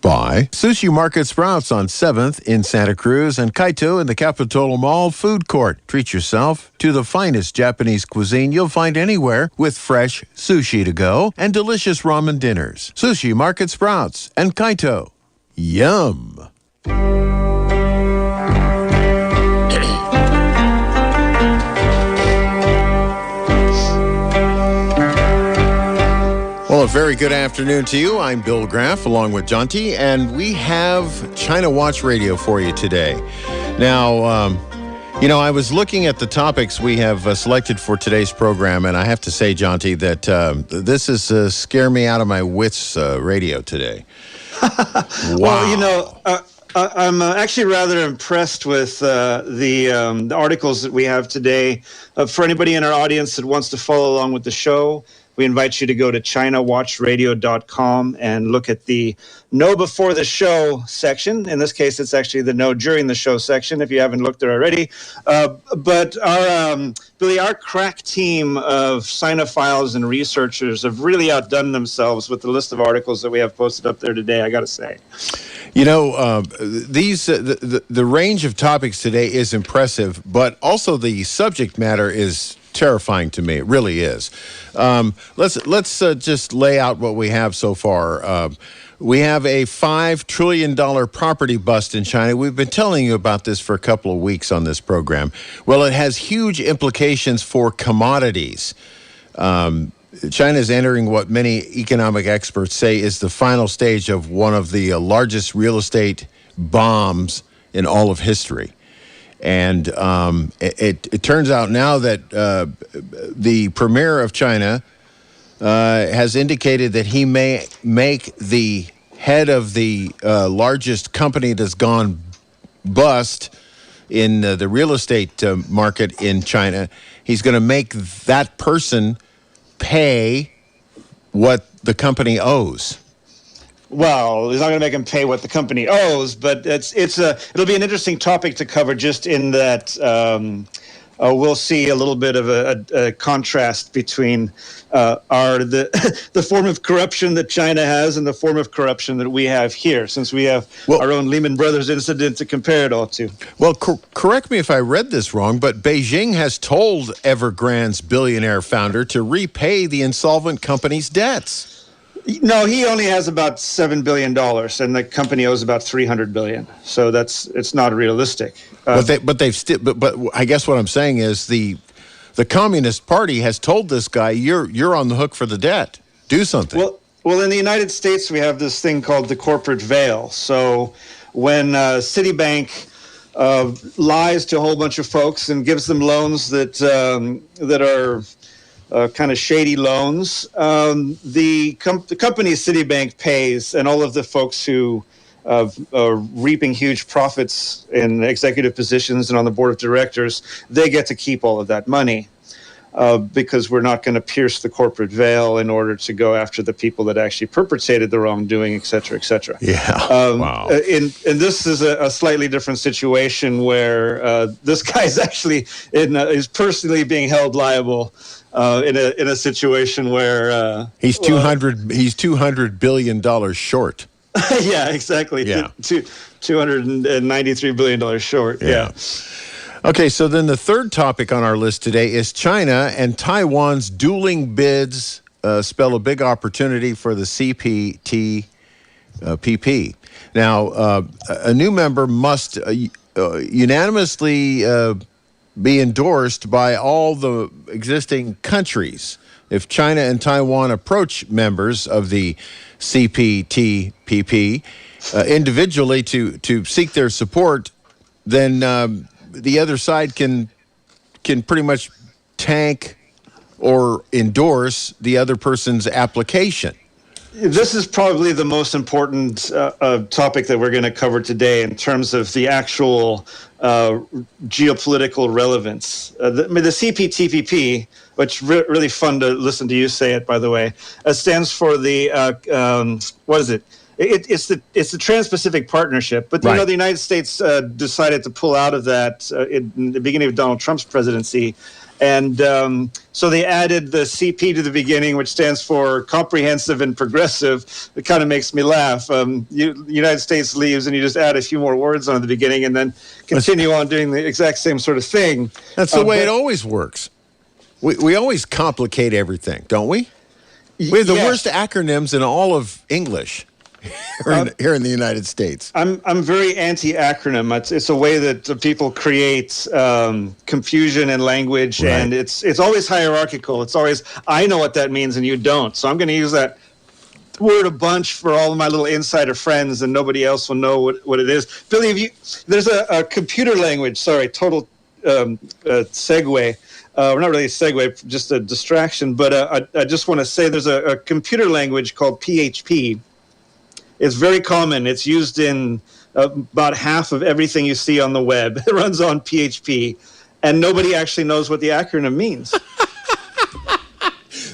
By Sushi Market Sprouts on 7th in Santa Cruz and Kaito in the Capitol Mall Food Court. Treat yourself to the finest Japanese cuisine you'll find anywhere with fresh sushi to go and delicious ramen dinners. Sushi Market Sprouts and Kaito. Yum! Well, a very good afternoon to you. I'm Bill Graff along with Jonty, and we have China Watch Radio for you today. Now, I was looking at the topics we have selected for today's program, and I have to say, Jonty, that this is scare me out of my wits radio today. Wow. Well, I'm actually rather impressed with the articles that we have today. For anybody in our audience that wants to follow along with the show, we invite you to go to ChinaWatchRadio.com and look at the Know Before the Show section. In this case, it's actually the Know During the Show section, if you haven't looked there already. But our crack team of Sinophiles and researchers have really outdone themselves with the list of articles that we have posted up there today, I got to say. You know, the range of topics today is impressive, but also the subject matter is terrifying to me. It really is. Let's just lay out what we have so far. We have a $5 trillion property bust in China. We've been telling you about this for a couple of weeks on this program. Well, it has huge implications for commodities. China is entering what many economic experts say is the final stage of one of the largest real estate bombs in all of history. And it turns out now that the premier of China has indicated that he may make the head of the largest company that's gone bust in the real estate market in China. He's going to make that person pay what the company owes. Well, he's not going to make him pay what the company owes, but it'll be an interesting topic to cover. Just in that, we'll see a little bit of a contrast between the form of corruption that China has and the form of corruption that we have here, since we have our own Lehman Brothers incident to compare it all to. Well, correct me if I read this wrong, but Beijing has told Evergrande's billionaire founder to repay the insolvent company's debts. No, he only has about $7 billion, and the company owes about $300 billion. So it's not realistic. But I guess what I'm saying is the Communist Party has told this guy, you're on the hook for the debt. Do something. Well, in the United States, we have this thing called the corporate veil. So when Citibank lies to a whole bunch of folks and gives them loans that are kind of shady loans, the company Citibank pays, and all of the folks who are reaping huge profits in executive positions and on the board of directors, they get to keep all of that money because we're not going to pierce the corporate veil in order to go after the people that actually perpetrated the wrongdoing, et cetera, et cetera. Yeah. Wow. And this is a slightly different situation where this guy's actually is personally being held liable in a situation where he's $200 billion short. Yeah, exactly. Yeah. $293 billion short. Yeah. Okay, so then the third topic on our list today is China and Taiwan's dueling bids spell a big opportunity for the CPTPP. Now, a new member must unanimously be endorsed by all the existing countries. If China and Taiwan approach members of the CPTPP individually to seek their support, then the other side can pretty much tank or endorse the other person's application. This is probably the most important topic that we're going to cover today in terms of the actual geopolitical relevance. The CPTPP, which really fun to listen to you say it, by the way, stands for the what is it? It's the Trans-Pacific Partnership, but right. The United States decided to pull out of that in the beginning of Donald Trump's presidency, And so they added the CP to the beginning, which stands for comprehensive and progressive. It kind of makes me laugh. The United States leaves, and you just add a few more words on the beginning, and then continue on doing the exact same sort of thing. That's the way it always works. We always complicate everything, don't we? We have the worst acronyms in all of English here in the United States. I'm very anti-acronym. It's a way that people create confusion in language, Right. and it's always hierarchical. It's always, I know what that means and you don't. So I'm going to use that word a bunch for all of my little insider friends, and nobody else will know what it is. Billy, there's a computer language, total segue. Not really a segue, just a distraction, but I just want to say there's a computer language called PHP. It's very common. It's used in about half of everything you see on the web. It runs on PHP, and nobody actually knows what the acronym means.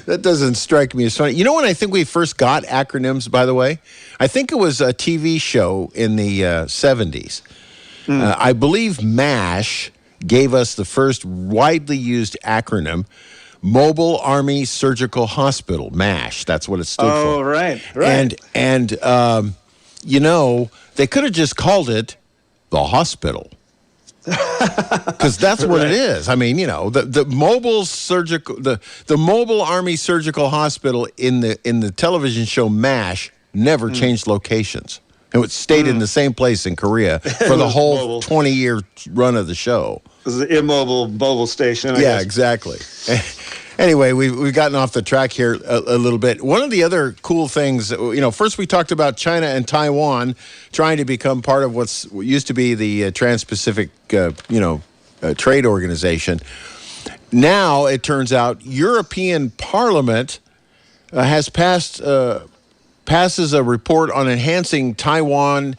That doesn't strike me as funny. You know when I think we first got acronyms, by the way? I think it was a TV show in the 70s. I believe MASH gave us the first widely used acronym, Mobile Army Surgical Hospital, MASH. That's what it stood for. Oh, right. And they could have just called it the hospital. Because that's what it is. I mean, the Mobile Army Surgical Hospital in the television show MASH never changed locations. It stayed in the same place in Korea for the whole 20-year run of the show. It was the immobile mobile station, I guess. Exactly. Anyway, we've gotten off the track here a little bit. One of the other cool things, first we talked about China and Taiwan trying to become part of what used to be the Trans-Pacific, Trade Organization. Now, it turns out, European Parliament passes a report on enhancing Taiwan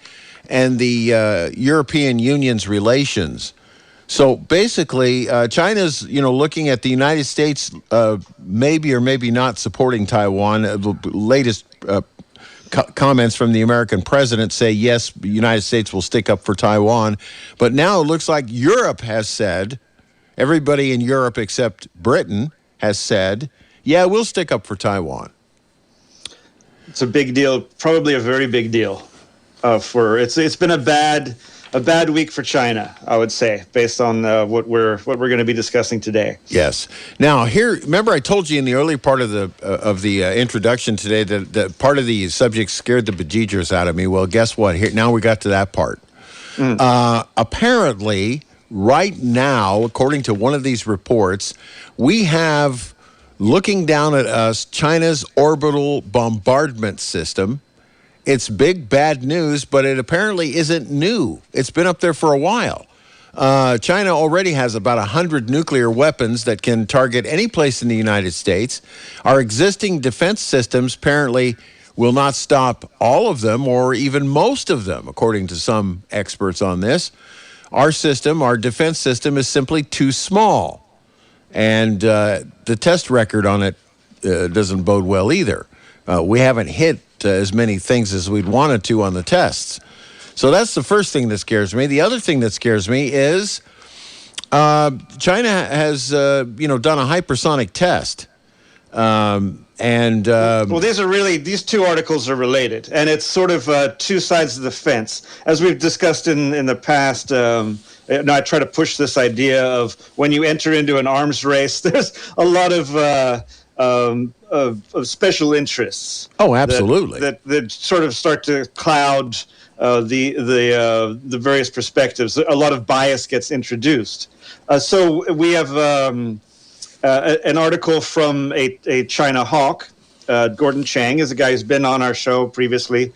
and the European Union's relations. So basically, China's, looking at the United States maybe or maybe not supporting Taiwan. The latest comments from the American president say, yes, the United States will stick up for Taiwan. But now it looks like Europe has said, everybody in Europe except Britain has said, yeah, we'll stick up for Taiwan. It's a big deal, probably a very big deal. It's been a bad week for China, I would say, based on what we're going to be discussing today. Yes. Now, remember I told you in the early part of the introduction today that part of the subject scared the bejesus out of me. Well, guess what? Now we got to that part. Apparently, right now, according to one of these reports, we have, looking down at us, China's orbital bombardment system. It's big, bad news, but it apparently isn't new. It's been up there for a while. China already has about 100 nuclear weapons that can target any place in the United States. Our existing defense systems apparently will not stop all of them or even most of them, according to some experts on this. Our defense system, is simply too small. And the test record on it doesn't bode well either. We haven't hit as many things as we'd wanted to on the tests. So that's the first thing that scares me. The other thing that scares me is China has, done a hypersonic test. Well, these two articles are related, and it's sort of two sides of the fence. As we've discussed in the past, I try to push this idea of when you enter into an arms race, there's a lot of special interests. Oh, absolutely. That sort of start to cloud the various perspectives. A lot of bias gets introduced. So we have an article from a China hawk. Gordon Chang is a guy who's been on our show previously.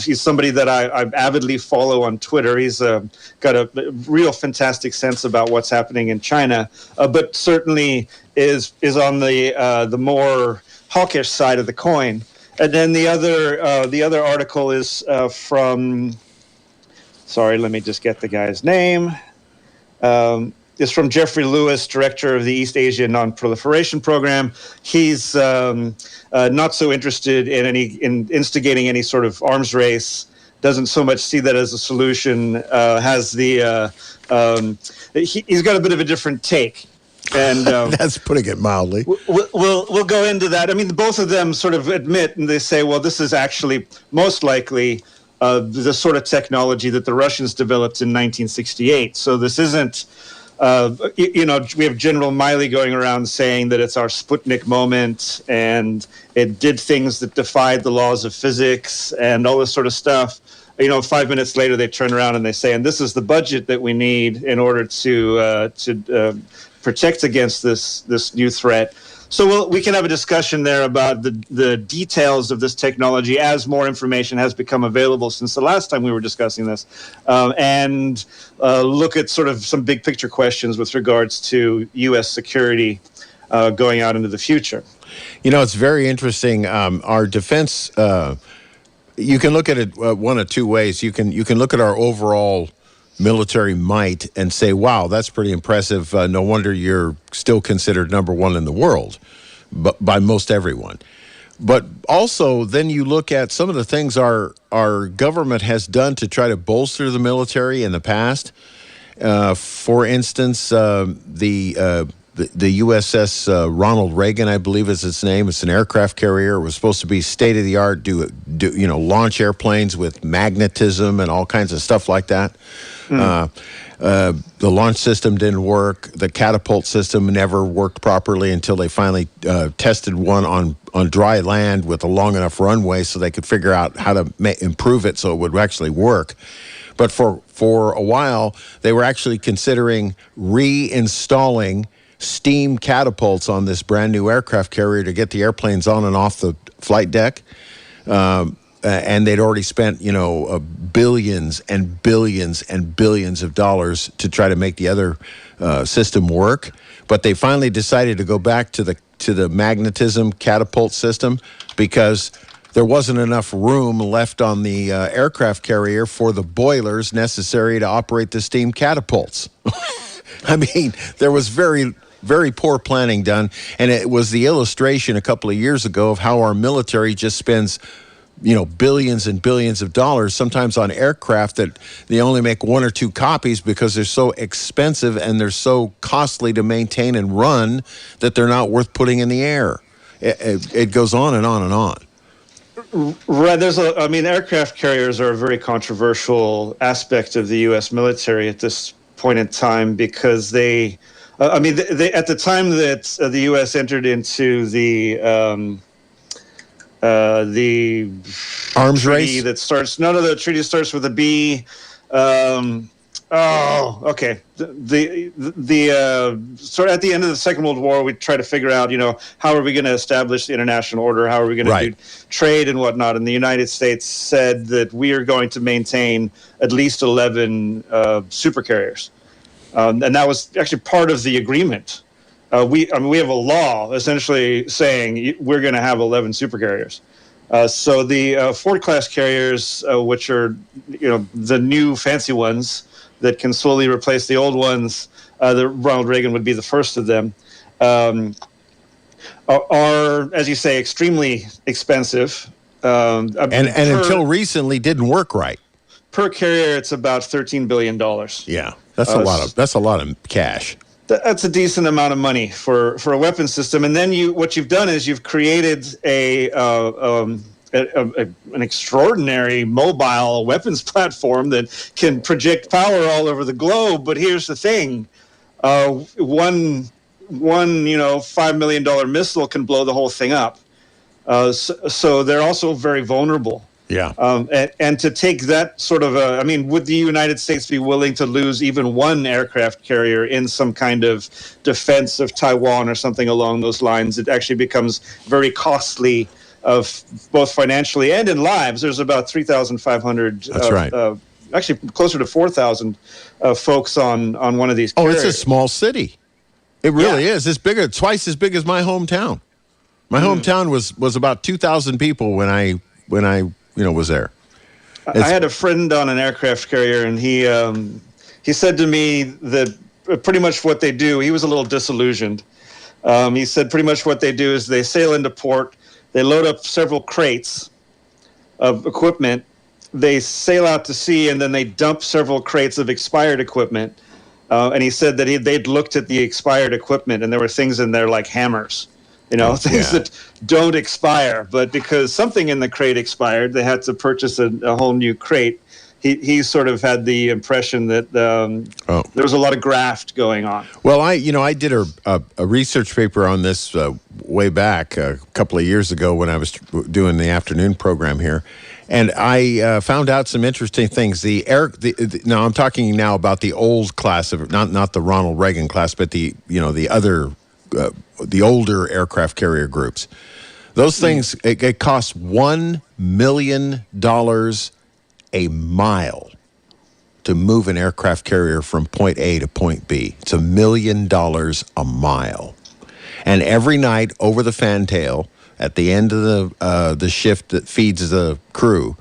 He's somebody that I avidly follow on Twitter. He's got a real fantastic sense about what's happening in China, but certainly is on the more hawkish side of the coin. And then the other article is from. Sorry, let me just get the guy's name. Is from Jeffrey Lewis, director of the East Asia Non-Proliferation Program. He's not so interested in instigating any sort of arms race. Doesn't so much see that as a solution. He's got a bit of a different take. And That's putting it mildly. we'll go into that. I mean, both of them sort of admit, and they say, well, this is actually most likely the sort of technology that the Russians developed in 1968. So this isn't, we have General Miley going around saying that it's our Sputnik moment, and it did things that defied the laws of physics and all this sort of stuff. 5 minutes later, they turn around and they say, and this is the budget that we need in order to protect against this new threat. So we can have a discussion there about the details of this technology as more information has become available since the last time we were discussing this, and look at sort of some big picture questions with regards to U.S. security going out into the future. It's very interesting. Our defense, you can look at it one of two ways. You can look at our overall military might and say, wow, that's pretty impressive. No wonder you're still considered number one in the world by most everyone. But also, then you look at some of the things our government has done to try to bolster the military in the past. For instance, the USS Ronald Reagan, I believe is its name. It's an aircraft carrier. It was supposed to be state of the art, launch airplanes with magnetism and all kinds of stuff like that. The launch system didn't work. The catapult system never worked properly until they finally tested one on dry land with a long enough runway so they could figure out how to improve it so it would actually work. But for a while, they were actually considering reinstalling steam catapults on this brand new aircraft carrier to get the airplanes on and off the flight deck. And they'd already spent, billions and billions and billions of dollars to try to make the other system work. But they finally decided to go back to the magnetism catapult system because there wasn't enough room left on the aircraft carrier for the boilers necessary to operate the steam catapults. I mean, there was very, very poor planning done. And it was the illustration a couple of years ago of how our military just spends billions and billions of dollars, sometimes on aircraft that they only make one or two copies because they're so expensive and they're so costly to maintain and run that they're not worth putting in the air. It goes on and on and on. Right. Aircraft carriers are a very controversial aspect of the U.S. military at this point in time because they at the time that the U.S. entered into the arms race that starts. The treaty starts with a B. Okay. Sort of at the end of the Second World War, we try to figure out, how are we going to establish the international order? How are we going to do trade and whatnot? And the United States said that we are going to maintain at least 11 supercarriers, and that was actually part of the agreement. We have a law essentially saying we're going to have 11 supercarriers. So the Ford-class carriers, which are the new fancy ones that can slowly replace the old ones, the Ronald Reagan would be the first of them, are, as you say, extremely expensive. And until recently didn't work right. Per carrier, it's about $13 billion. Yeah, that's a lot of cash. That's a decent amount of money for a weapon system. And then what you've done is you've created an extraordinary mobile weapons platform that can project power all over the globe. But here's the thing: one $5 million missile can blow the whole thing up. So they're also very vulnerable. Yeah. And to take that sort of would the United States be willing to lose even one aircraft carrier in some kind of defense of Taiwan or something along those lines? It actually becomes very costly, of both financially and in lives. There's about 3,500. That's right. Actually, closer to 4,000 folks on one of these carriers. Oh, it's a small city. It really is. It's bigger, twice as big as my hometown. My hometown was about 2,000 people when I was there. I had a friend on an aircraft carrier, and he said to me that pretty much what they do, he was a little disillusioned. He said pretty much what they do is they sail into port, they load up several crates of equipment, they sail out to sea, and then they dump several crates of expired equipment And he said that they'd looked at the expired equipment, and there were things in there like hammers, things that don't expire. But because something in the crate expired, they had to purchase a whole new crate. He sort of had the impression that there was a lot of graft going on. Well, I did a research paper on this way back a couple of years ago when I was doing the afternoon program here, and I found out some interesting things. Now I'm talking now about the old class of not the Ronald Reagan class, but the other the older aircraft carrier groups. Those things it costs $1 million a mile to move an aircraft carrier from point A to point B. It's $1 million a mile. And every night over the fantail, at the end of the shift that feeds the crew,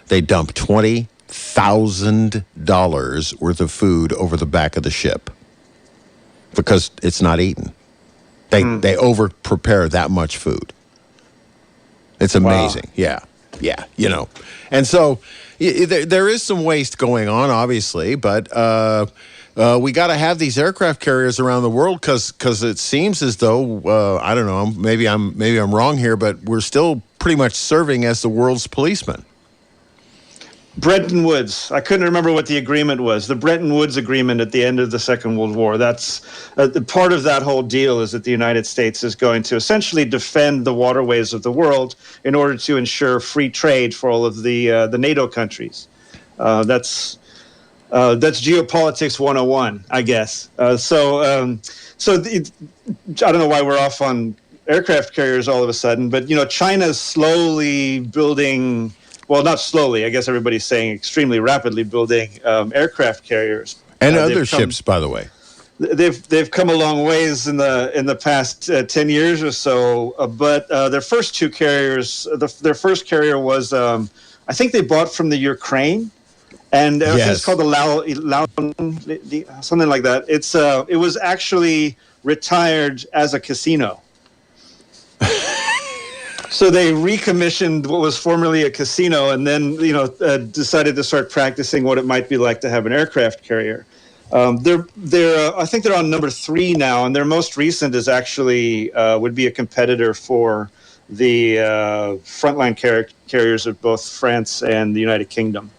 they dump $20,000 worth of food over the back of the ship because it's not eaten. They over-prepare that much food. It's amazing. Wow. Yeah. And so there is some waste going on, obviously, but we got to have these aircraft carriers around the world because it seems as though I don't know, maybe I'm wrong here, but we're still pretty much serving as the world's policeman. Bretton Woods. I couldn't remember what the agreement was. The Bretton Woods Agreement at the end of the Second World War. That's the part of that whole deal is that the United States is going to essentially defend the waterways of the world in order to ensure free trade for all of the NATO countries. That's geopolitics 101, I guess. So I don't know why we're off on aircraft carriers all of a sudden, but China's slowly building. Well, not slowly. I guess everybody's saying extremely rapidly building aircraft carriers and other ships. By the way, they've come a long ways in the past 10 years or so. But their first two carriers, their first carrier was I think they bought from the Ukraine, and it's called the Lao, something like that. It was actually retired as a casino. So they recommissioned what was formerly a casino, and then decided to start practicing what it might be like to have an aircraft carrier. I think they're on number 3 now, and their most recent is actually would be a competitor for the frontline carriers of both France and the United Kingdom.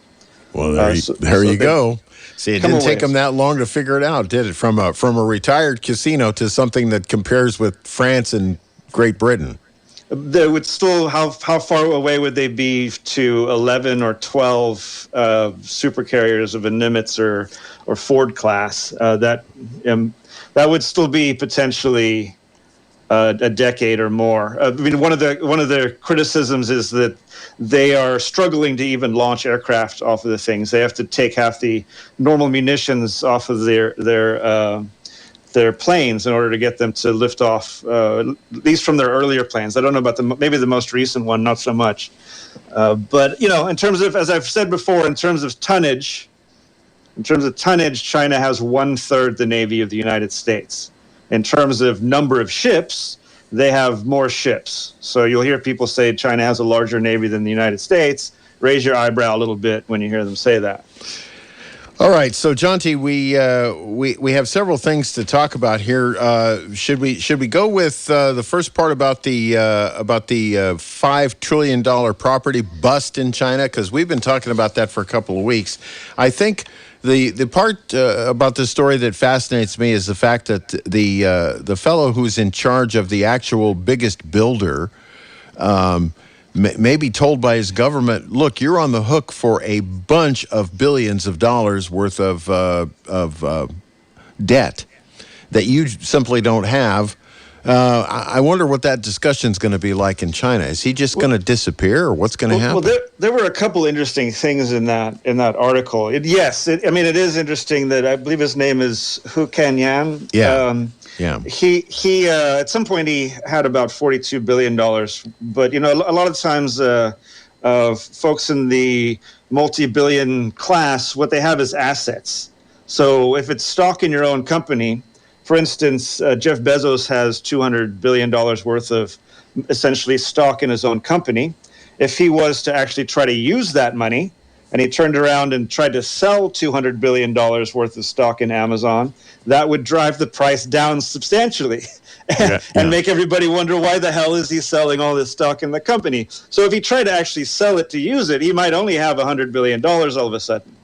Well, there you go. See, it didn't take them that long to figure it out, did it? From a retired casino to something that compares with France and Great Britain. They would still, how far away would they be to 11 or 12 super carriers of a Nimitz or Ford class? That would still be potentially a decade or more. I mean, one of the criticisms is that they are struggling to even launch aircraft off of the things. They have to take half the normal munitions off of their planes in order to get them to lift off, at least from their earlier planes. I don't know about maybe the most recent one, not so much. But in terms of, as I've said before, in terms of tonnage, China has 1/3 the Navy of the United States. In terms of number of ships, they have more ships. So you'll hear people say China has a larger Navy than the United States. Raise your eyebrow a little bit when you hear them say that. All right, so Jonty, we have several things to talk about here. Should we go with the first part about the $5 trillion property bust in China? Because we've been talking about that for a couple of weeks. I think the part about the story that fascinates me is the fact that the fellow who's in charge of the actual biggest builder. May be told by his government, look, you're on the hook for a bunch of billions of dollars worth of debt that you simply don't have. I wonder what that discussion's going to be like in China. Is he just going to disappear, or what's going to happen? Well, there were a couple interesting things in that article. It is interesting that I believe his name is Hu Kanyan. Yeah. He at some point he had about $42 billion, but a lot of times folks in the multi-billion class, what they have is assets. So if it's stock in your own company, for instance, Jeff Bezos has $200 billion worth of essentially stock in his own company. If he was to actually try to use that money, and he turned around and tried to sell $200 billion worth of stock in Amazon, that would drive the price down substantially and make everybody wonder why the hell is he selling all this stock in the company. So if he tried to actually sell it to use it, he might only have $100 billion all of a sudden.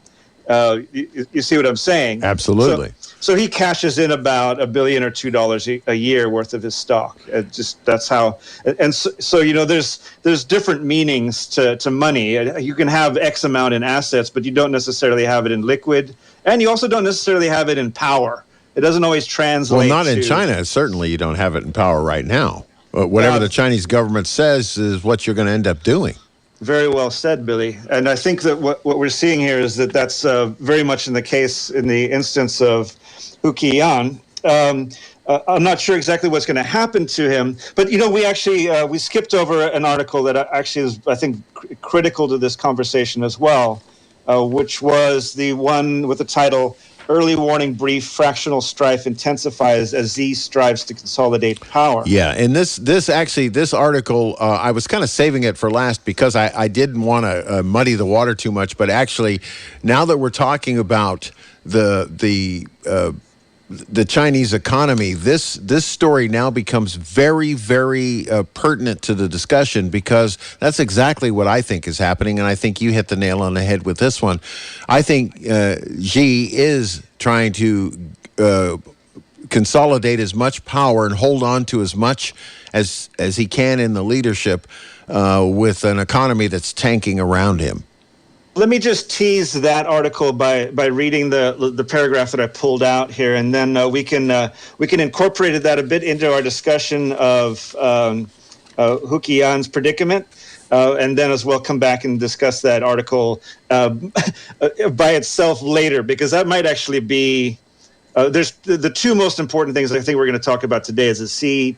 You see what I'm saying? Absolutely. So he cashes in about $1 billion or $2 a year worth of his stock. That's how. And so there's different meanings to money. You can have X amount in assets, but you don't necessarily have it in liquid, and you also don't necessarily have it in power. It doesn't always translate. Well, not in China. Certainly, you don't have it in power right now. Whatever the Chinese government says is what you're going to end up doing. Very well said, Billy. And I think that what we're seeing here is that's very much in the case in the instance of Hu Qian. I'm not sure exactly what's going to happen to him, but we skipped over an article that actually is, I think, critical to this conversation as well, which was the one with the title "Early Warning Brief: Fractional Strife Intensifies as Xi Strives to Consolidate Power." Yeah, and this article, I was kind of saving it for last because I didn't want to muddy the water too much. But actually, now that we're talking about the Chinese economy, this story now becomes very, very pertinent to the discussion, because that's exactly what I think is happening, and I think you hit the nail on the head with this one. I think Xi is trying to consolidate as much power and hold on to as much as he can in the leadership with an economy that's tanking around him. Let me just tease that article by reading the paragraph that I pulled out here, and then we can incorporate that a bit into our discussion of Hu Qian's predicament, and then as well come back and discuss that article by itself later, because that might actually be there's the two most important things I think we're going to talk about today is the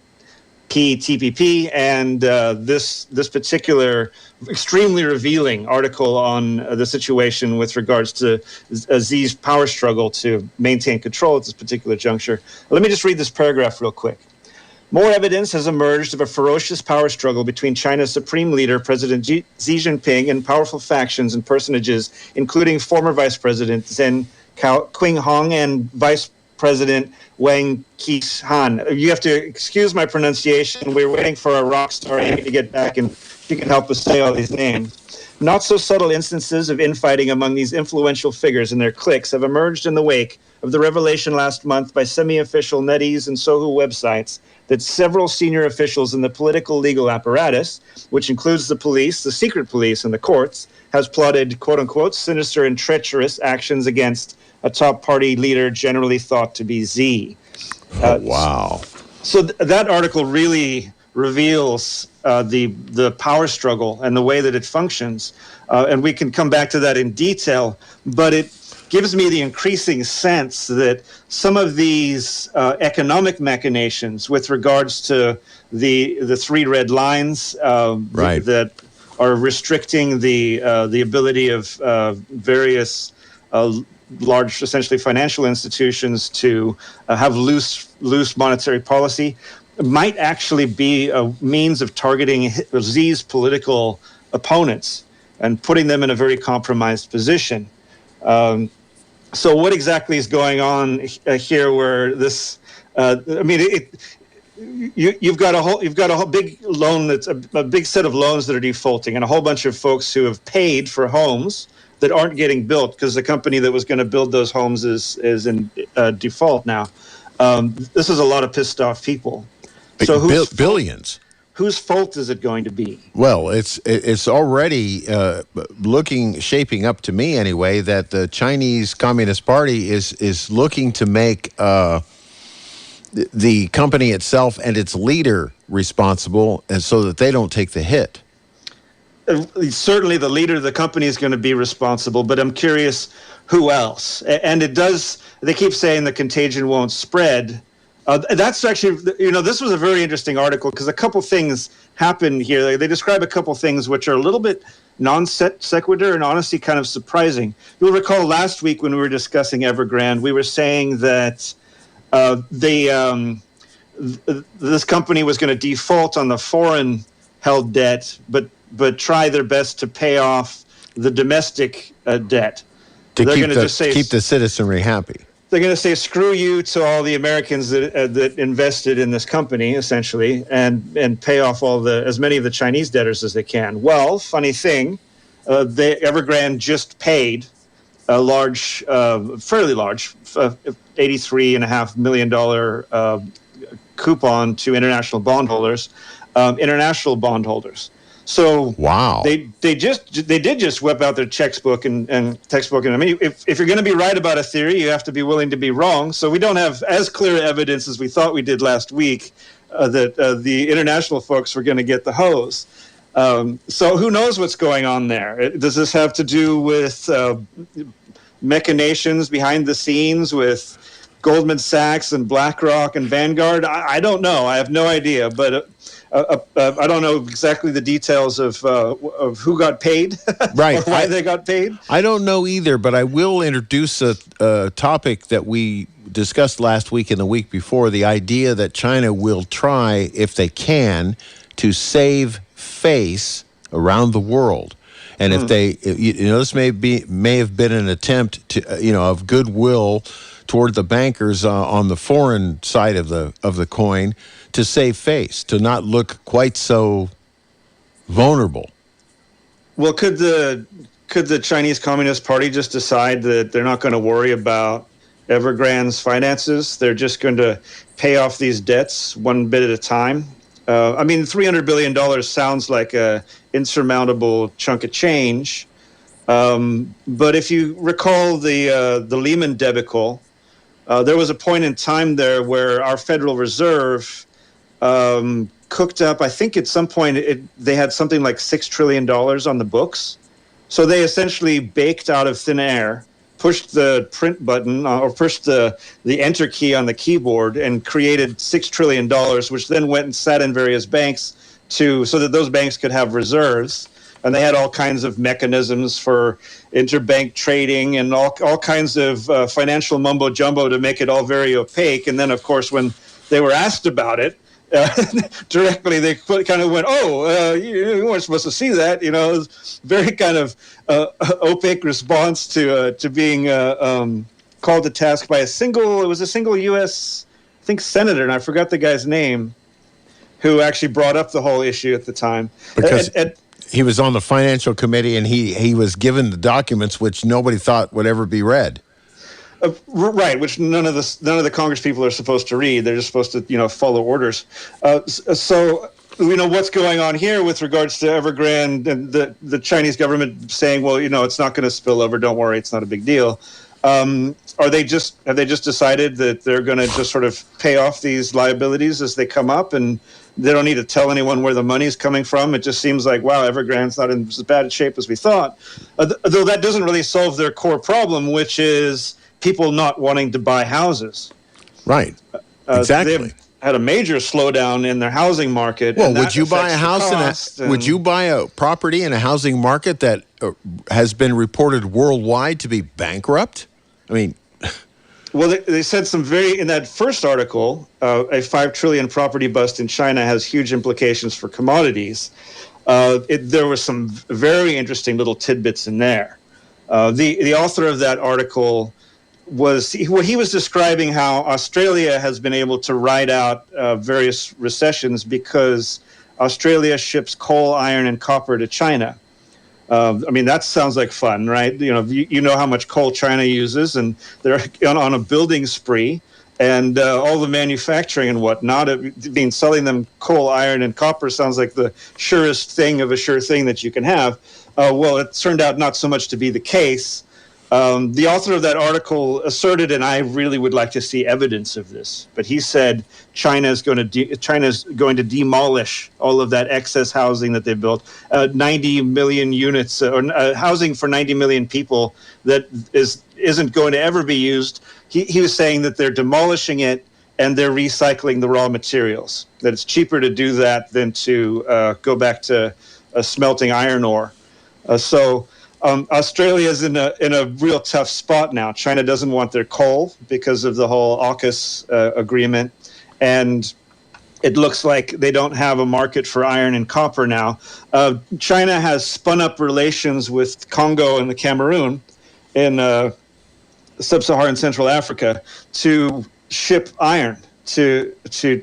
CPTPP and this particular extremely revealing article on the situation with regards to Xi's power struggle to maintain control at this particular juncture. Let me just read this paragraph real quick. More evidence has emerged of a ferocious power struggle between China's supreme leader, President Xi Jinping, and powerful factions and personages, including former Vice President Zheng Qinghong and Vice President Wang Qishan. You have to excuse my pronunciation. We're waiting for our rock star Amy to get back, and she can help us say all these names. Not so subtle instances of infighting among these influential figures and their cliques have emerged in the wake of the revelation last month by semi-official NetEase and Sohu websites that several senior officials in the political legal apparatus, which includes the police, the secret police, and the courts, has plotted, quote-unquote, sinister and treacherous actions against a top party leader generally thought to be Xi. Wow. So that article really reveals the power struggle and the way that it functions. And we can come back to that in detail, but it gives me the increasing sense that some of these economic machinations with regards to the three red lines that are restricting the ability of various large, essentially financial institutions to have loose monetary policy might actually be a means of targeting Xi's political opponents and putting them in a very compromised position. So what exactly is going on here? Where this, you've got a whole big loan that's a big set of loans that are defaulting, and a whole bunch of folks who have paid for homes that aren't getting built because the company that was going to build those homes is in default now. This is a lot of pissed off people. So billions. Whose fault is it going to be? Well, it's already shaping up to me anyway that the Chinese Communist Party is looking to make the company itself and its leader responsible, and so that they don't take the hit. Certainly the leader of the company is going to be responsible, but I'm curious who else. And it does, they keep saying the contagion won't spread. That's actually, this was a very interesting article because a couple things happen here. They describe a couple things which are a little bit non-sequitur and honestly kind of surprising. You'll recall last week when we were discussing Evergrande, we were saying that this company was going to default on the foreign held debt, but try their best to pay off the domestic debt. To They're keep going to just say, keep the citizenry happy. They're going to say screw you to all the Americans that invested in this company, essentially, and pay off as many of the Chinese debtors as they can. Well, funny thing, Evergrande just paid a large, fairly large, $83.5 million coupon to international bondholders. So wow, they did just whip out their textbook and textbook. And I mean, if you're going to be right about a theory, you have to be willing to be wrong. So we don't have as clear evidence as we thought we did last week that the international folks were going to get the hose. So who knows what's going on there? Does this have to do with machinations behind the scenes with Goldman Sachs and Blackrock and Vanguard? I don't know. I have no idea, but I don't know exactly the details of who got paid, right? Or why they got paid. I don't know either, but I will introduce a topic that we discussed last week and the week before: the idea that China will try, if they can, to save face around the world. And if they, this may have been an attempt to, of goodwill toward the bankers on the foreign side of the coin to save face, to not look quite so vulnerable. Well, could the Chinese Communist Party just decide that they're not going to worry about Evergrande's finances? They're just going to pay off these debts one bit at a time. I mean, $300 billion sounds like a insurmountable chunk of change. But if you recall the Lehman debacle, there was a point in time there where our Federal Reserve cooked up, I think at some point they had something like $6 trillion on the books. So they essentially baked out of thin air, pushed the print button or pushed the enter key on the keyboard and created $6 trillion, which then went and sat in various banks so that those banks could have reserves. And they had all kinds of mechanisms for interbank trading and all kinds of financial mumbo jumbo to make it all very opaque. And then, of course, when they were asked about it, directly they kind of went, you weren't supposed to see that. It was very kind of opaque response to being called to task by a single U.S. I think senator, and I forgot the guy's name, who actually brought up the whole issue at the time. Because he was on the financial committee and he was given the documents which nobody thought would ever be read. Right, which none of the Congress people are supposed to read. They're just supposed to, follow orders. So what's going on here with regards to Evergrande and the Chinese government saying, well, it's not going to spill over. Don't worry, it's not a big deal. Have they just decided that they're going to just sort of pay off these liabilities as they come up, and they don't need to tell anyone where the money's coming from? It just seems like, wow, Evergrande's not in as bad a shape as we thought. Though that doesn't really solve their core problem, which is people not wanting to buy houses. Right. Exactly. They've had a major slowdown in their housing market. Well, would you buy a house would you buy a property in a housing market that has been reported worldwide to be bankrupt? I mean, well, they said in that first article, a $5 trillion property bust in China has huge implications for commodities. There were some very interesting little tidbits in there. The author of that article he was describing how Australia has been able to ride out various recessions because Australia ships coal, iron, and copper to China. That sounds like fun, right? You know how much coal China uses, and they're on a building spree, and all the manufacturing and whatnot. Selling them coal, iron, and copper sounds like the surest thing of a sure thing that you can have. Well, it turned out not so much to be the case. The author of that article asserted, and I really would like to see evidence of this, but he said China's going to demolish all of that excess housing that they built, 90 million units or housing for 90 million people that isn't going to ever be used. He was saying that they're demolishing it and they're recycling the raw materials, that it's cheaper to do that than to go back to smelting iron ore. Australia is in a real tough spot now. China doesn't want their coal because of the whole AUKUS agreement, and it looks like they don't have a market for iron and copper now. China has spun up relations with Congo and the Cameroon in sub-Saharan Central Africa to ship iron to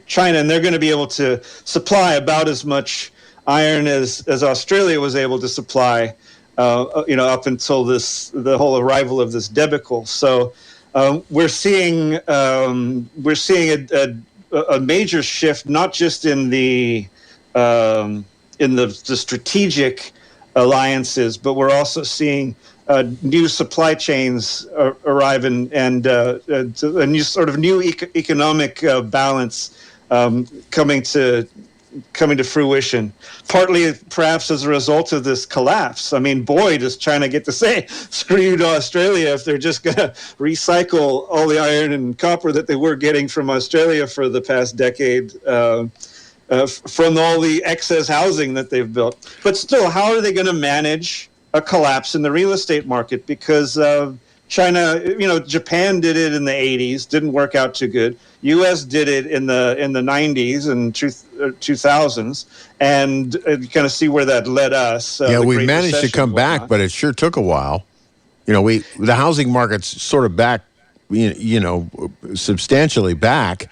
China, and they're going to be able to supply about as much iron as Australia was able to supply, up until the whole arrival of this debacle. So we're seeing a major shift, not just in the strategic alliances, but we're also seeing new supply chains arrive and a new sort of new economic balance coming to fruition, partly perhaps as a result of this collapse. I mean, boy, does China get to say, screw you to Australia if they're just going to recycle all the iron and copper that they were getting from Australia for the past decade from all the excess housing that they've built. But still, how are they going to manage a collapse in the real estate market? Because China, Japan did it in the 80s, didn't work out too good. U.S. did it in the 90s and 2000s, and you kind of see where that led us. We managed to come back, but it sure took a while. The housing market's sort of back, substantially back.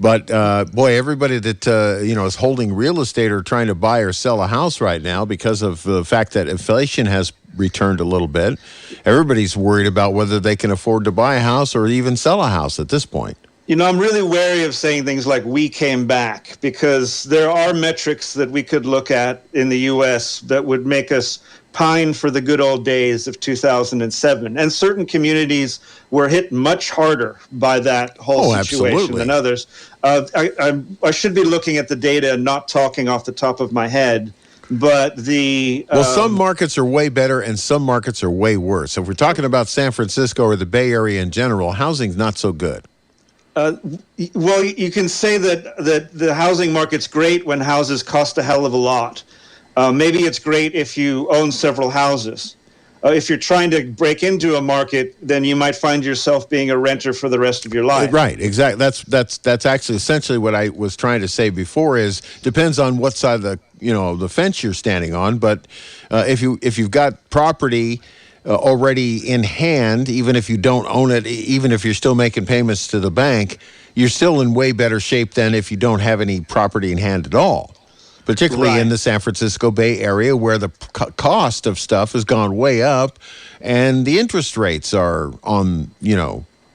But boy, everybody that is holding real estate or trying to buy or sell a house right now, because of the fact that inflation has returned a little bit, everybody's worried about whether they can afford to buy a house or even sell a house at this point. I'm really wary of saying things like "we came back," because there are metrics that we could look at in the U.S. that would make us pine for the good old days of 2007. And certain communities were hit much harder by that whole situation absolutely. than others. I should be looking at the data and not talking off the top of my head. But some markets are way better and some markets are way worse. So if we're talking about San Francisco or the Bay Area in general, housing's not so good. Well, you can say that the housing market's great when houses cost a hell of a lot. Maybe it's great if you own several houses. If you're trying to break into a market, then you might find yourself being a renter for the rest of your life. Right, exactly. That's actually essentially what I was trying to say before. Is depends on what side of the fence you're standing on. But if you've got property already in hand, even if you don't own it, even if you're still making payments to the bank, you're still in way better shape than if you don't have any property in hand at all. Particularly in the San Francisco Bay Area, where the cost of stuff has gone way up, and the interest rates are on,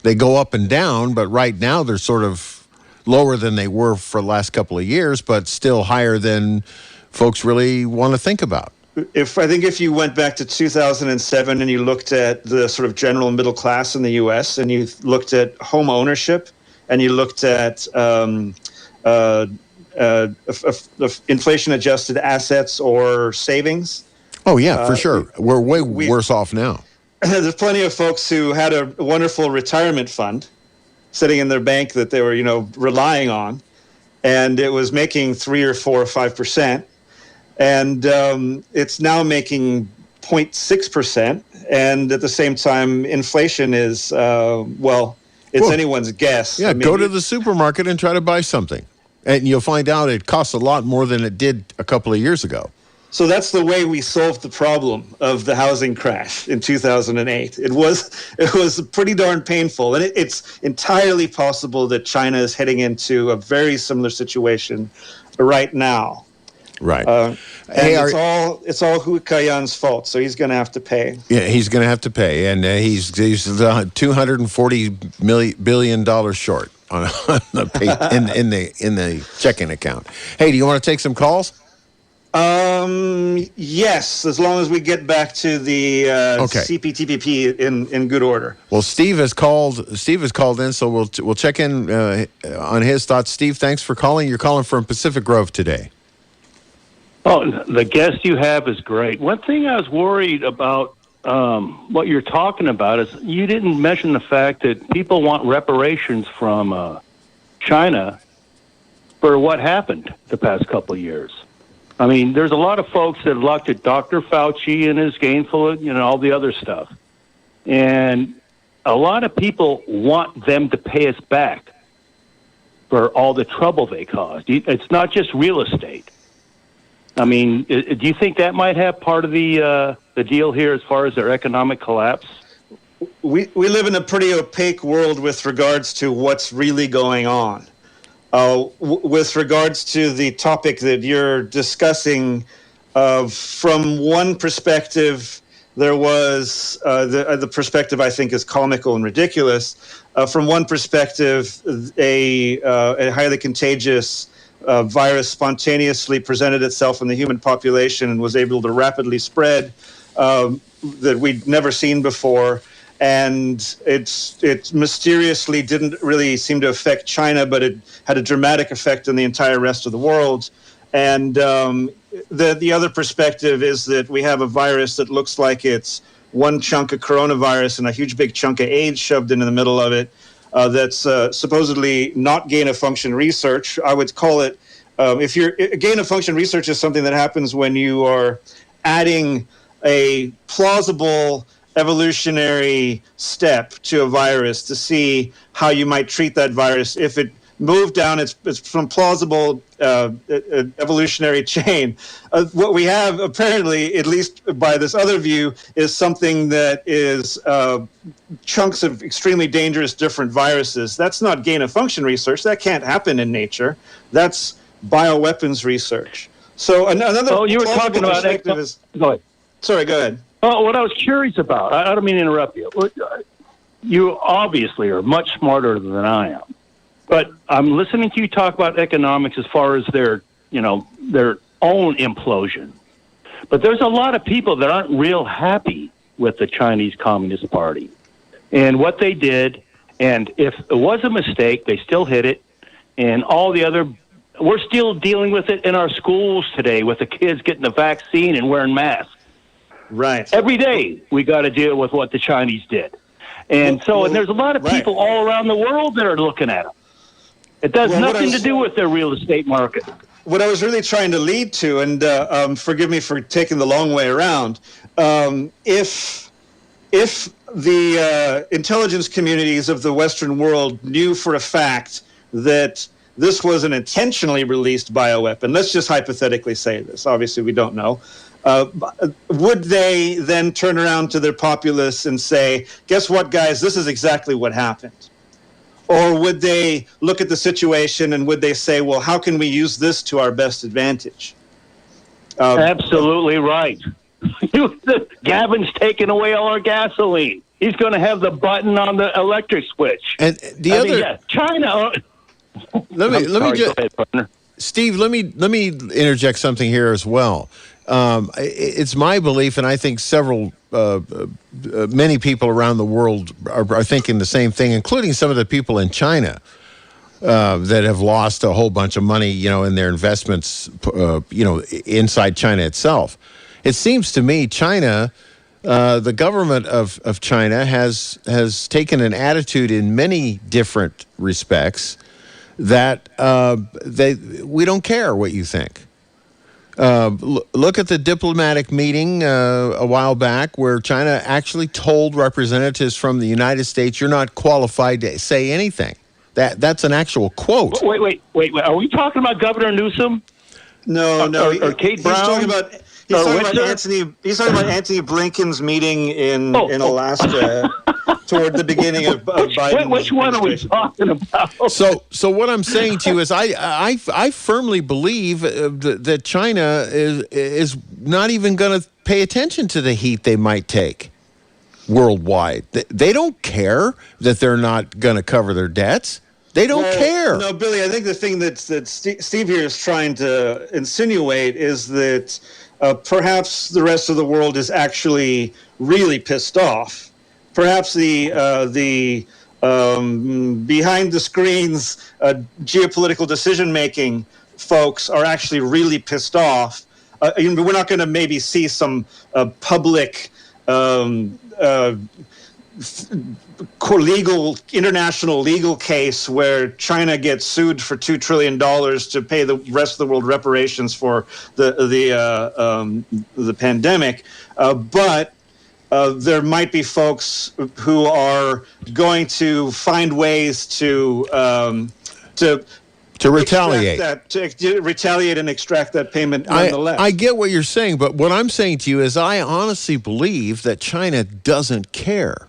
they go up and down, but right now they're sort of lower than they were for the last couple of years, but still higher than folks really want to think about. I think if you went back to 2007 and you looked at the sort of general middle class in the U.S. and you looked at home ownership and you looked at inflation-adjusted assets or savings. Oh, yeah, for sure. We're way worse off now. There's plenty of folks who had a wonderful retirement fund sitting in their bank that they were, relying on, and it was making 3 or 4 or 5%, and it's now making 0.6%, and at the same time, inflation is, it's anyone's guess. Yeah, go to the supermarket and try to buy something. And you'll find out it costs a lot more than it did a couple of years ago. So that's the way we solved the problem of the housing crash in 2008. It was pretty darn painful. And it's entirely possible that China is heading into a very similar situation right now. Right. It's all Hu Kaiyan's fault, so he's going to have to pay. Yeah, he's going to have to pay. And he's $240 billion short on the in the checking account. Hey, do you want to take some calls? Yes, as long as we get back to the CPTPP in good order. Well, Steve has called in, so we'll check in on his thoughts. Steve, thanks for calling. You're calling from Pacific Grove today. Oh, the guest you have is great. One thing I was worried about, what you're talking about, is you didn't mention the fact that people want reparations from China for what happened the past couple of years. I mean, there's a lot of folks that looked at Dr. Fauci and his gainful, all the other stuff. And a lot of people want them to pay us back. for all the trouble they caused. It's not just real estate. I mean, do you think that might have part of the deal here as far as their economic collapse? We live in a pretty opaque world with regards to what's really going on. With regards to the topic that you're discussing, from one perspective, there was the perspective I think is comical and ridiculous. From one perspective, a highly contagious virus spontaneously presented itself in the human population and was able to rapidly spread that we'd never seen before. And it mysteriously didn't really seem to affect China, but it had a dramatic effect on the entire rest of the world. And the other perspective is that we have a virus that looks like it's one chunk of coronavirus and a huge big chunk of AIDS shoved into the middle of it. That's supposedly not gain-of-function research. I would call it, gain-of-function research is something that happens when you are adding a plausible evolutionary step to a virus to see how you might treat that virus. If it moved down it's from plausible evolutionary chain. What we have apparently, at least by this other view, is something that is chunks of extremely dangerous different viruses. That's not gain-of-function research. That can't happen in nature. That's bioweapons research. So another you were talking about is, go ahead. Sorry, go ahead. Oh, what I was curious about, I don't mean to interrupt you. You obviously are much smarter than I am. But I'm listening to you talk about economics as far as their own implosion. But there's a lot of people that aren't real happy with the Chinese Communist Party and what they did. And if it was a mistake, they still hit it. And all the other, we're still dealing with it in our schools today with the kids getting the vaccine and wearing masks. Right. Every day we got to deal with what the Chinese did. And and there's a lot of people all around the world that are looking at them. It does nothing to do with their real estate market. What I was really trying to lead to, and forgive me for taking the long way around, if the intelligence communities of the Western world knew for a fact that this was an intentionally released bioweapon, let's just hypothetically say this, obviously we don't know, would they then turn around to their populace and say, guess what, guys, this is exactly what happened? Or would they look at the situation and would they say, well, how can we use this to our best advantage? Absolutely right. Gavin's taking away all our gasoline. He's going to have the button on the electric switch. And China. Steve, let me interject something here as well. It's my belief, and I think many people around the world are thinking the same thing, including some of the people in China that have lost a whole bunch of money, in their investments, inside China itself. It seems to me China, the government of China has taken an attitude in many different respects that we don't care what you think. Look at the diplomatic meeting a while back where China actually told representatives from the United States, you're not qualified to say anything. That's an actual quote. Wait. Are we talking about Governor Newsom? No. Or Kate Brown? He's talking about Anthony Blinken's meeting in Alaska toward the beginning of Biden. Which one are we talking about? So what I'm saying to you is I firmly believe that China is not even going to pay attention to the heat they might take worldwide. They don't care that they're not going to cover their debts. They don't care. No, Billy, I think the thing that Steve here is trying to insinuate is that perhaps the rest of the world is actually really pissed off. Perhaps the behind the screens geopolitical decision-making folks are actually really pissed off. We're not going to maybe see some public international legal case where China gets sued for $2 trillion to pay the rest of the world reparations for the pandemic, but there might be folks who are going to find ways to to retaliate. To retaliate and extract that payment nonetheless. I get what you're saying, but what I'm saying to you is I honestly believe that China doesn't care.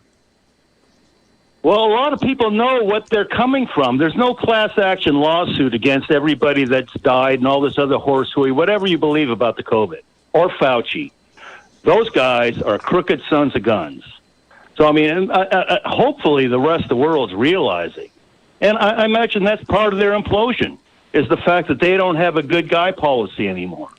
Well, a lot of people know what they're coming from. There's no class action lawsuit against everybody that's died and all this other horse hooey, whatever you believe about the COVID or Fauci. Those guys are crooked sons of guns. So, I mean, hopefully the rest of the world's realizing. And I imagine that's part of their implosion, is the fact that they don't have a good guy policy anymore.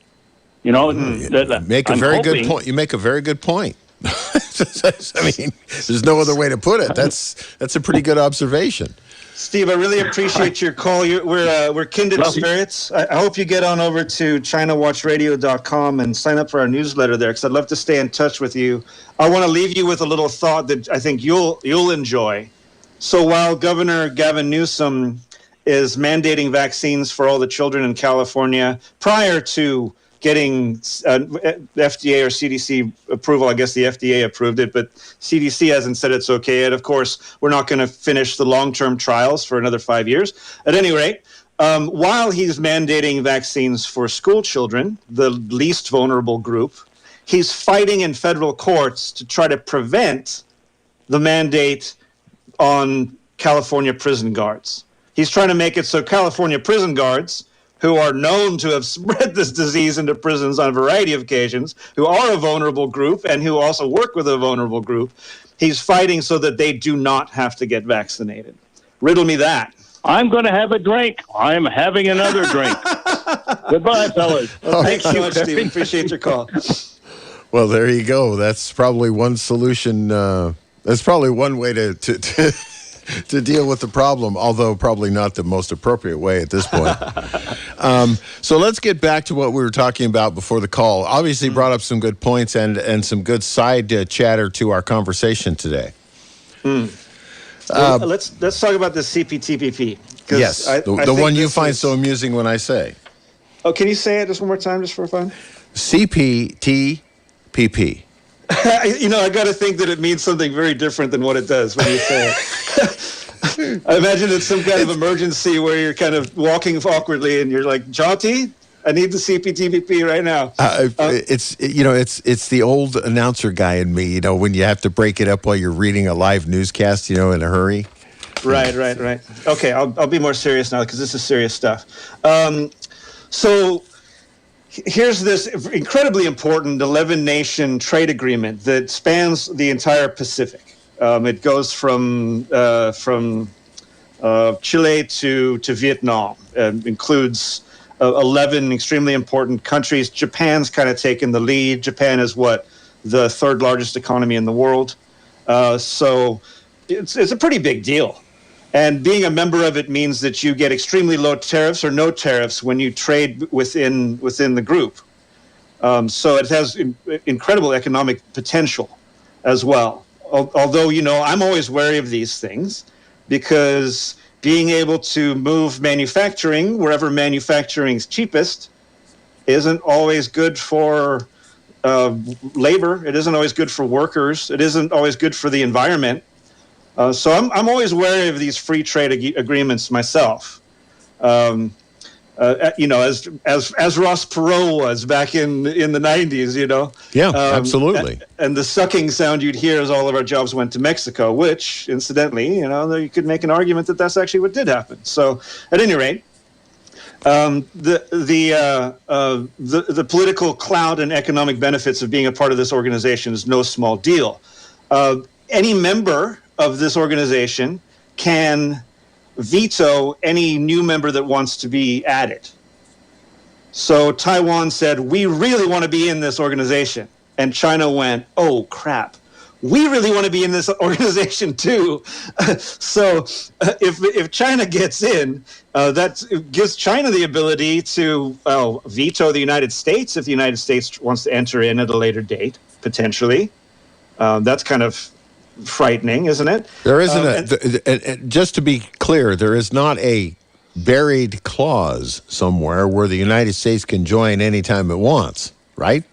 You know, Make a very good point. You make a very good point. I mean, there's no other way to put it. That's a pretty good observation. Steve, I really appreciate your call. We're kindred spirits. I hope you get on over to ChinaWatchRadio.com and sign up for our newsletter there, because I'd love to stay in touch with you. I want to leave you with a little thought that I think you'll enjoy. So while Governor Gavin Newsom is mandating vaccines for all the children in California prior to getting FDA or CDC approval. I guess the FDA approved it, but CDC hasn't said it's okay yet. Of course, we're not going to finish the long-term trials for another 5 years. At any rate, while he's mandating vaccines for school children, the least vulnerable group, he's fighting in federal courts to try to prevent the mandate on California prison guards. He's trying to make it so California prison guards, who are known to have spread this disease into prisons on a variety of occasions, who are a vulnerable group and who also work with a vulnerable group, he's fighting so that they do not have to get vaccinated. Riddle me that. I'm going to have a drink. I'm having another drink. Goodbye, fellas. Well, thanks so much, Steve. Appreciate your call. Well, there you go. That's probably one solution. That's probably one way to deal with the problem, although probably not the most appropriate way at this point. So let's get back to what we were talking about before the call. Obviously brought up some good points and some good side chatter to our conversation today. Let's talk about the CPTPP. Yes, the one you find so amusing when I say. Oh, can you say it just one more time, just for fun? CPTPP. I got to think that it means something very different than what it does when you say it. I imagine it's some kind of emergency where you're kind of walking awkwardly and you're like, Jati, I need the CPTPP right now. It's the old announcer guy in me, when you have to break it up while you're reading a live newscast, in a hurry. Right. Okay, I'll be more serious now because this is serious stuff. So here's this incredibly important 11-nation trade agreement that spans the entire Pacific. It goes from Chile to Vietnam. Includes 11 extremely important countries. Japan's kind of taken the lead. Japan is the third largest economy in the world. So it's a pretty big deal. And being a member of it means that you get extremely low tariffs or no tariffs when you trade within the group. So it has incredible economic potential as well. Although, I'm always wary of these things because being able to move manufacturing wherever manufacturing is cheapest isn't always good for labor. It isn't always good for workers. It isn't always good for the environment. So I'm always wary of these free trade agreements myself. As Ross Perot was back in the 90s, Yeah, absolutely. And the sucking sound you'd hear as all of our jobs went to Mexico, which, incidentally, you could make an argument that that's actually what did happen. So, at any rate, the political clout and economic benefits of being a part of this organization is no small deal. Any member of this organization can veto any new member that wants to be added. So Taiwan said, we really want to be in this organization. And China went, oh, crap. We really want to be in this organization, too. So if China gets in, that gives China the ability to veto the United States if the United States wants to enter in at a later date, potentially. That's kind of frightening, isn't it? There isn't just to be clear, there is not a buried clause somewhere where the United States can join anytime it wants, right?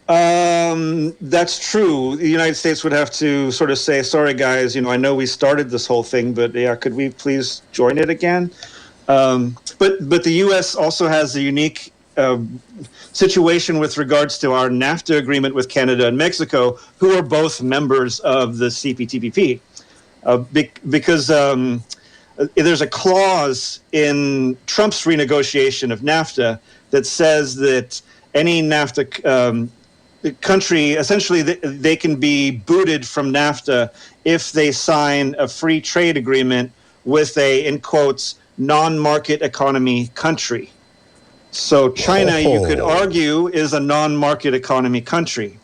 That's true. The United States would have to sort of say, sorry, guys, I know we started this whole thing, but could we please join it again? But the U.S. also has a unique situation with regards to our NAFTA agreement with Canada and Mexico, who are both members of the CPTPP, because there's a clause in Trump's renegotiation of NAFTA that says that any NAFTA country, essentially, they can be booted from NAFTA if they sign a free trade agreement with a, in quotes, non-market economy country. So China, you could argue, is a non-market economy country.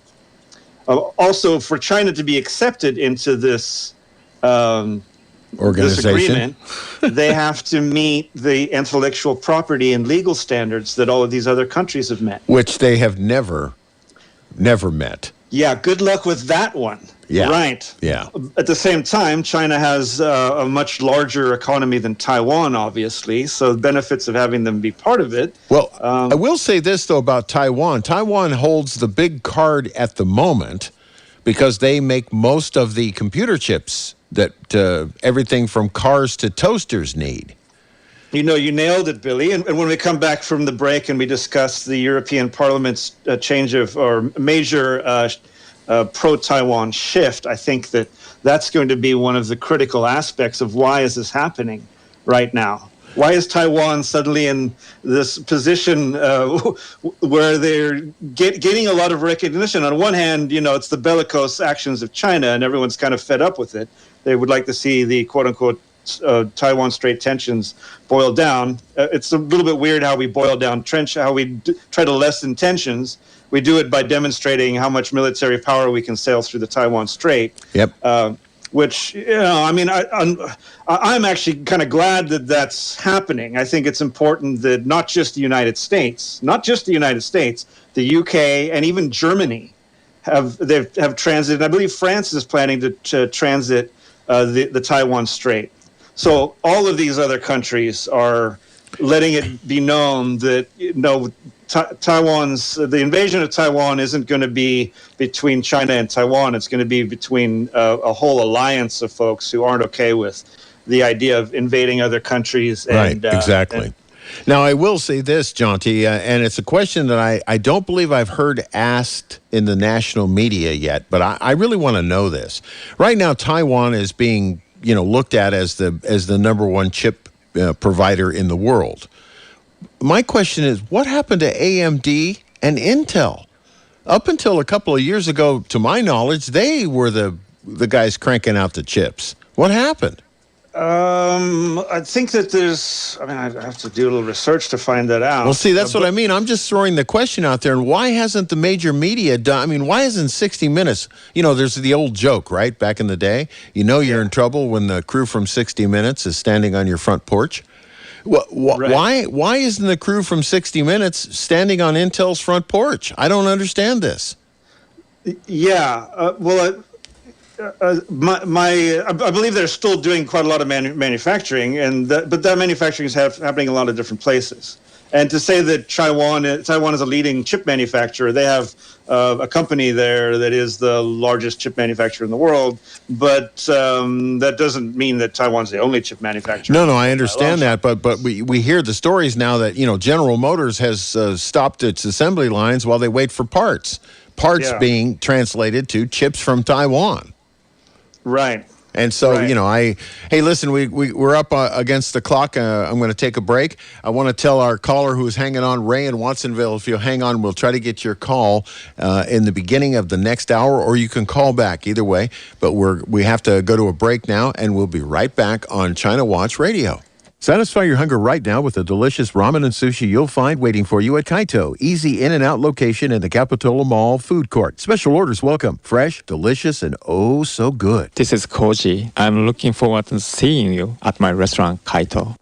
Also, for China to be accepted into this organization, this agreement, they have to meet the intellectual property and legal standards that all of these other countries have met. which they have never met. Yeah, good luck with that one. Yeah. Right. Yeah. At the same time, China has a much larger economy than Taiwan, obviously, so the benefits of having them be part of it. Well, I will say this, though, about Taiwan. Taiwan holds the big card at the moment because they make most of the computer chips that everything from cars to toasters need. You know, you nailed it, Billy. And when we come back from the break and we discuss the European Parliament's change of or major pro-Taiwan shift, I think that's going to be one of the critical aspects of why is this happening right now. Why is Taiwan suddenly in this position where they're getting a lot of recognition? On one hand, you know, it's the bellicose actions of China, and everyone's kind of fed up with it. They would like to see the quote-unquote Taiwan Strait tensions boil down. It's a little bit weird how we boil down how we try to lessen tensions. We do it by demonstrating how much military power we can sail through the Taiwan Strait. Yep. Which, you know, I mean, I'm actually kind of glad that that's happening. I think it's important that not just the United States, the UK and even Germany have transited. I believe France is planning to transit the Taiwan Strait. So all of these other countries are letting it be known that, you know, the invasion of Taiwan isn't going to be between China and Taiwan. It's going to be between a whole alliance of folks who aren't okay with the idea of invading other countries. Right, exactly. Now, I will say this, Jonty, and it's a question that I don't believe I've heard asked in the national media yet, but I really want to know this. Right now, Taiwan is being, you know, looked at as the number one chip provider in the world. My question is, what happened to AMD and Intel? Up until a couple of years ago, to my knowledge, they were the guys cranking out the chips. What happened? I think that I have to do a little research to find that out. Well, see, that's what I mean. I'm just throwing the question out there. And why hasn't the major media done? I mean, why isn't 60 Minutes? You know, there's the old joke, right? Back in the day, you know, you're in trouble when the crew from 60 Minutes is standing on your front porch. Right. Why isn't the crew from 60 Minutes standing on Intel's front porch? I don't understand this. Yeah. I believe they're still doing quite a lot of manufacturing, but that manufacturing is happening in a lot of different places. And to say that Taiwan is a leading chip manufacturer, they have a company there that is the largest chip manufacturer in the world, but that doesn't mean that Taiwan's the only chip manufacturer. No, I understand that, but we hear the stories now that, you know, General Motors has stopped its assembly lines while they wait for parts being translated to chips from Taiwan. Right. And so, you know, hey, listen, we're up against the clock. I'm going to take a break. I want to tell our caller who's hanging on, Ray in Watsonville, if you'll hang on, we'll try to get your call in the beginning of the next hour, or you can call back either way. But we have to go to a break now, and we'll be right back on China Watch Radio. Satisfy your hunger right now with the delicious ramen and sushi you'll find waiting for you at Kaito. Easy in and out location in the Capitola Mall food court. Special orders welcome. Fresh, delicious, and oh so good. This is Koji. I'm looking forward to seeing you at my restaurant, Kaito.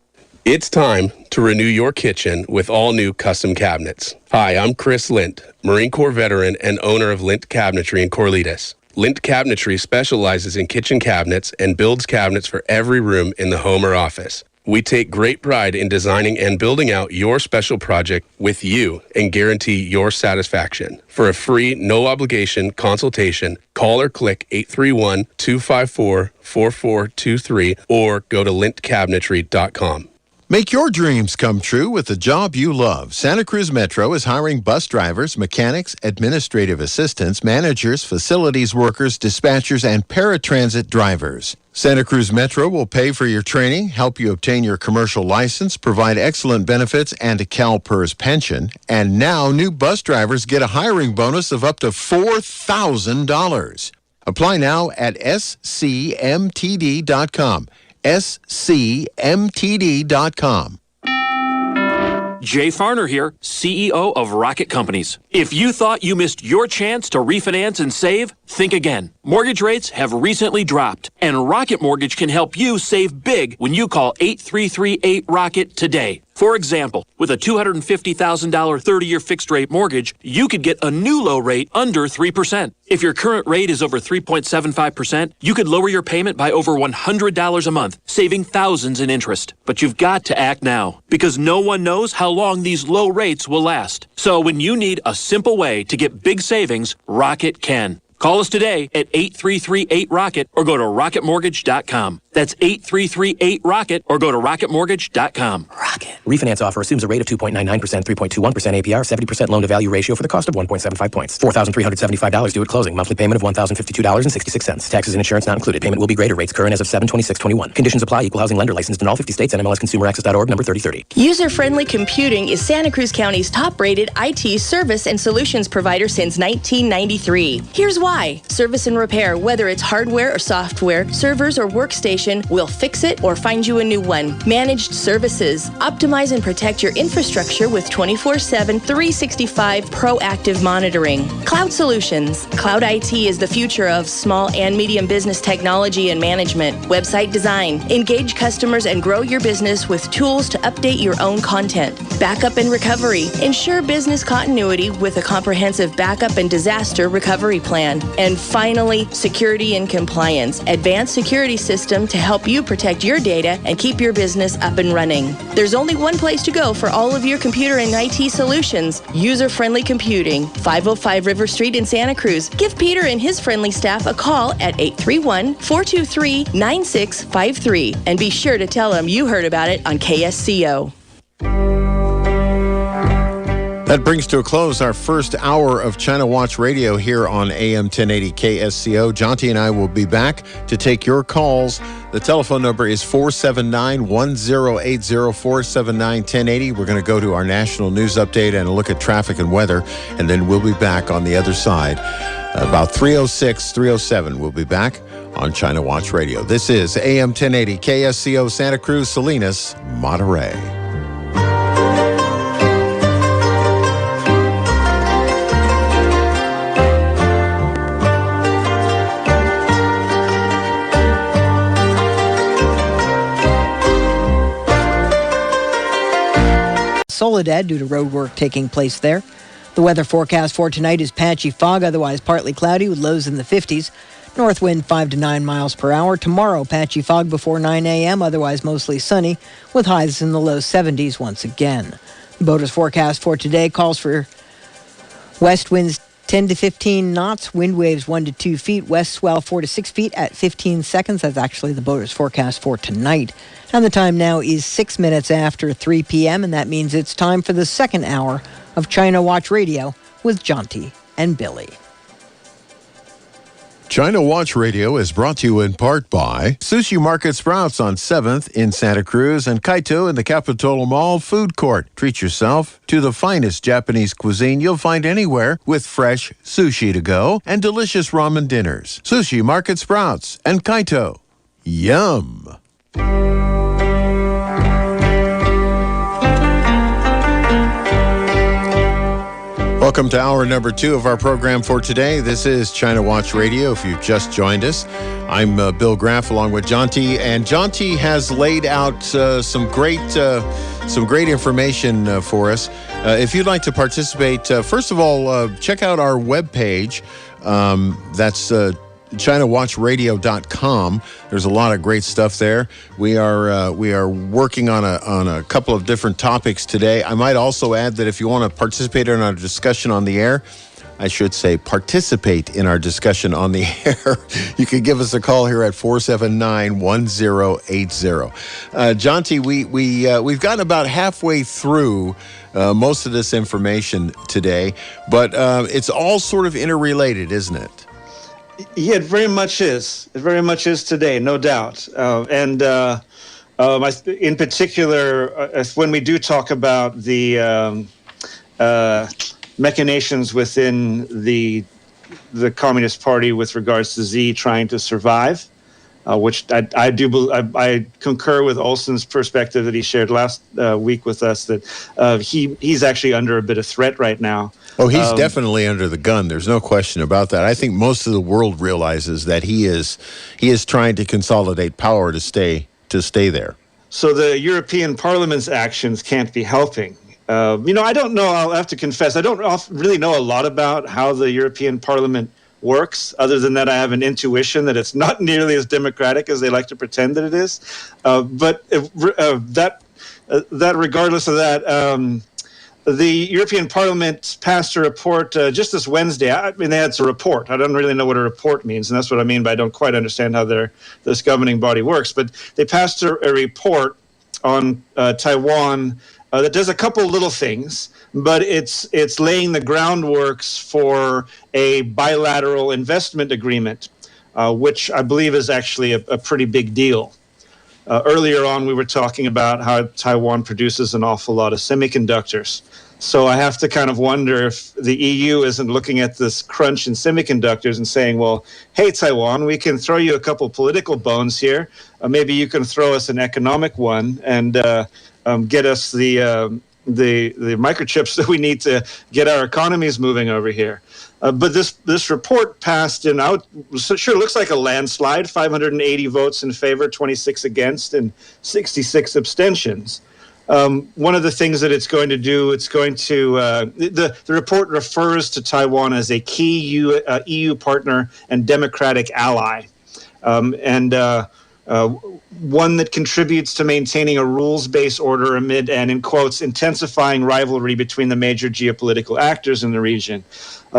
It's time to renew your kitchen with all new custom cabinets. Hi, I'm Chris Lint, Marine Corps veteran and owner of Lint Cabinetry in Corlitas. Lint Cabinetry specializes in kitchen cabinets and builds cabinets for every room in the home or office. We take great pride in designing and building out your special project with you and guarantee your satisfaction. For a free, no-obligation consultation, call or click 831-254-4423 or go to lintcabinetry.com. Make your dreams come true with a job you love. Santa Cruz Metro is hiring bus drivers, mechanics, administrative assistants, managers, facilities workers, dispatchers, and paratransit drivers. Santa Cruz Metro will pay for your training, help you obtain your commercial license, provide excellent benefits, and a CalPERS pension. And now new bus drivers get a hiring bonus of up to $4,000. Apply now at scmtd.com. scmtd.com. Jay Farner here, CEO of Rocket Companies. If you thought you missed your chance to refinance and save, think again. Mortgage rates have recently dropped, and Rocket Mortgage can help you save big when you call 8338-ROCKET today. For example, with a $250,000 30-year fixed-rate mortgage, you could get a new low rate under 3%. If your current rate is over 3.75%, you could lower your payment by over $100 a month, saving thousands in interest. But you've got to act now, because no one knows how long these low rates will last. So when you need a simple way to get big savings, Rocket can. Call us today at 8338-ROCKET or go to rocketmortgage.com. That's 8338-ROCKET or go to rocketmortgage.com. Rocket. Refinance offer assumes a rate of 2.99%, 3.21% APR, 70% loan-to-value ratio for the cost of 1.75 points. $4,375 due at closing. Monthly payment of $1,052.66. Taxes and insurance not included. Payment will be greater. Rates current as of 7/26/21. Conditions apply. Equal housing lender licensed in all 50 states. NMLSconsumeraccess.org number 3030. User-Friendly Computing is Santa Cruz County's top-rated IT service and solutions provider since 1993. Here's why. Service and repair, whether it's hardware or software, servers or workstation, we'll fix it or find you a new one. Managed services. Optimize and protect your infrastructure with 24/7, 365 proactive monitoring. Cloud solutions. Cloud IT is the future of small and medium business technology and management. Website design. Engage customers and grow your business with tools to update your own content. Backup and recovery. Ensure business continuity with a comprehensive backup and disaster recovery plan. And finally, security and compliance. Advanced security system to help you protect your data and keep your business up and running. There's only one place to go for all of your computer and IT solutions. User-Friendly Computing, 505 River Street in Santa Cruz. Give Peter and his friendly staff a call at 831-423-9653 and be sure to tell them you heard about it on KSCO. That brings to a close our first hour of China Watch Radio here on AM 1080 KSCO. Jonty and I will be back to take your calls. The telephone number is 479-1080, 479-1080. We're going to go to our national news update and a look at traffic and weather, and then we'll be back on the other side. About 306, 307, we'll be back on China Watch Radio. This is AM 1080 KSCO Santa Cruz, Salinas, Monterey. Soledad due to road work taking place there. The weather forecast for tonight is patchy fog, otherwise partly cloudy with lows in the 50s. North wind 5 to 9 miles per hour. Tomorrow, patchy fog before 9 a.m., otherwise mostly sunny with highs in the low 70s once again. The Boater's forecast for today calls for west winds 10 to 15 knots, wind waves 1 to 2 feet, west swell 4 to 6 feet at 15 seconds. That's actually the Boater's forecast for tonight. And the time now is 6 minutes after 3 p.m., and that means it's time for the second hour of China Watch Radio with Jonty and Billy. China Watch Radio is brought to you in part by Sushi Market Sprouts on 7th in Santa Cruz and Kaito in the Capitola Mall Food Court. Treat yourself to the finest Japanese cuisine you'll find anywhere with fresh sushi to go and delicious ramen dinners. Sushi Market Sprouts and Kaito. Yum! Welcome to hour number 2 of our program for today. This is China Watch Radio. If you've just joined us, I'm Bill Graff along with Jonty, and Jonty has laid out some great information for us. If you'd like to participate, first of all, check out our webpage. That's ChinaWatchRadio.com. There's a lot of great stuff there. We are working on a couple of different topics today. I might also add that if you want to participate in our discussion on the air, I should say, participate in our discussion on the air, you can give us a call here at 479-1080. Jonty, we've gotten about halfway through most of this information today, but it's all sort of interrelated, isn't it? Yeah, it very much is. It very much is today, no doubt. In particular, when we do talk about the machinations within the Communist Party with regards to Xi trying to survive, which I concur with Olson's perspective that he shared last week with us, that he's actually under a bit of threat right now. Oh, he's definitely under the gun. There's no question about that. I think most of the world realizes that he is trying to consolidate power to stay there. So the European Parliament's actions can't be helping. I don't know. I'll have to confess, I don't really know a lot about how the European Parliament works, other than that I have an intuition that it's not nearly as democratic as they like to pretend that it is. But regardless of that, the European Parliament passed a report just this Wednesday. I mean, they had a report. I don't really know what a report means, and that's what I mean by I don't quite understand how this governing body works. But they passed a report on Taiwan that does a couple little things, but it's laying the groundworks for a bilateral investment agreement, which I believe is actually a pretty big deal. Earlier on, we were talking about how Taiwan produces an awful lot of semiconductors. So I have to kind of wonder if the EU isn't looking at this crunch in semiconductors and saying, well, hey, Taiwan, we can throw you a couple political bones here. Maybe you can throw us an economic one and get us the microchips that we need to get our economies moving over here. But this report passed sure looks like a landslide, 580 votes in favor, 26 against, and 66 abstentions. One of the things that it's going to do, the report refers to Taiwan as a key EU partner and democratic ally. One that contributes to maintaining a rules-based order amid and, in quotes, intensifying rivalry between the major geopolitical actors in the region.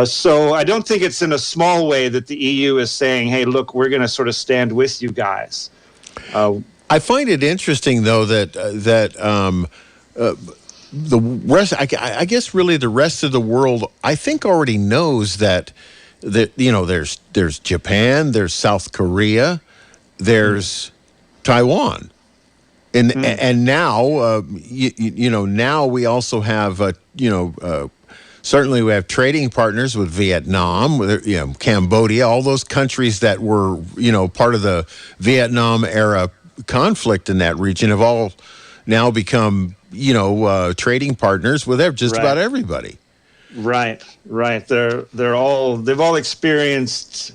So I don't think it's in a small way that the EU is saying, hey, look, we're going to sort of stand with you guys. I find it interesting, though, that the rest, I guess really the rest of the world, I think already knows that there's Japan, there's South Korea, there's Taiwan, and now now we also have certainly we have trading partners with Vietnam, with Cambodia, all those countries that were part of the Vietnam era conflict in that region have all now become trading partners with just about everybody. Right. They've all experienced.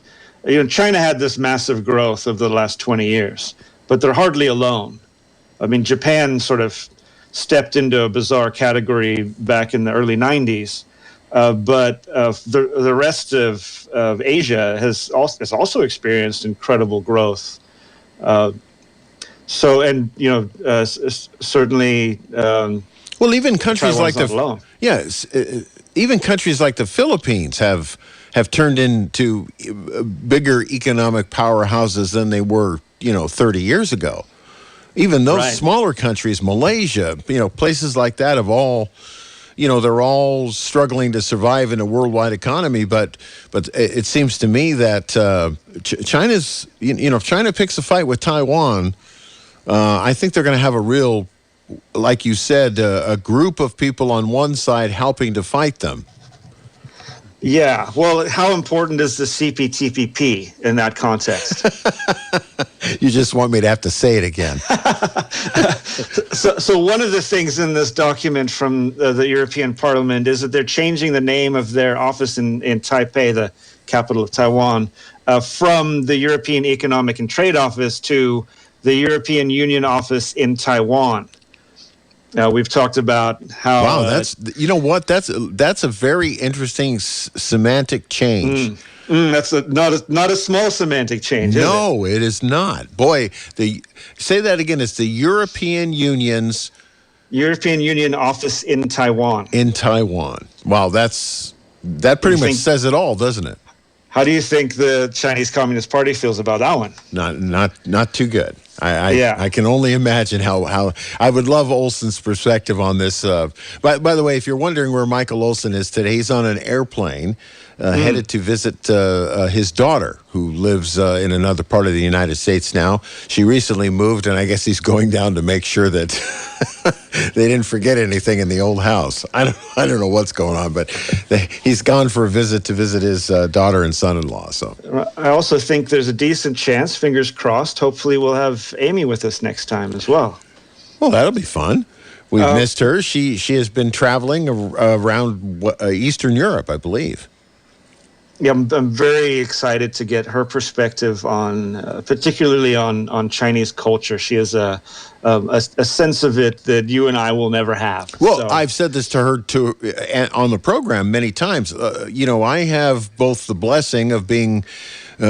China had this massive growth of the last 20 years, but they're hardly alone. I mean, Japan sort of stepped into a bizarre category back in the early 90s, but the rest of Asia has also experienced incredible growth. Certainly. Well, even countries even countries like the Philippines have turned into bigger economic powerhouses than they were, 30 years ago. Even those smaller countries, Malaysia, places like that have all, they're all struggling to survive in a worldwide economy. But it seems to me that China's, if China picks a fight with Taiwan, I think they're going to have a real, like you said, a group of people on one side helping to fight them. Yeah, well, how important is the CPTPP in that context? You just want me to have to say it again. So one of the things in this document from the European Parliament is that they're changing the name of their office in Taipei, the capital of Taiwan, from the European Economic and Trade Office to the European Union office in Taiwan. We've talked about how. Wow, that's a very interesting semantic change. That's not a small semantic change. No, it is not. Boy, say that again. It's the European Union office in Taiwan. In Taiwan. Wow, that's That pretty much says it all, doesn't it? How do you think the Chinese Communist Party feels about that one? Not too good. I can only imagine how I would love Olson's perspective on this. By the way, if you're wondering where Michael Olson is today, he's on an airplane headed to visit his daughter, who lives in another part of the United States now. She recently moved, and I guess he's going down to make sure that they didn't forget anything in the old house. I don't know what's going on, but he's gone for a visit to visit his daughter and son-in-law. So I also think there's a decent chance, fingers crossed, hopefully we'll have Amy with us next time as well. Well, that'll be fun. We've missed her. She has been traveling around Eastern Europe, I believe. Yeah, I'm very excited to get her perspective on, particularly on Chinese culture. She has a sense of it that you and I will never have. Well, so. I've said this to her on the program many times. I have both the blessing of being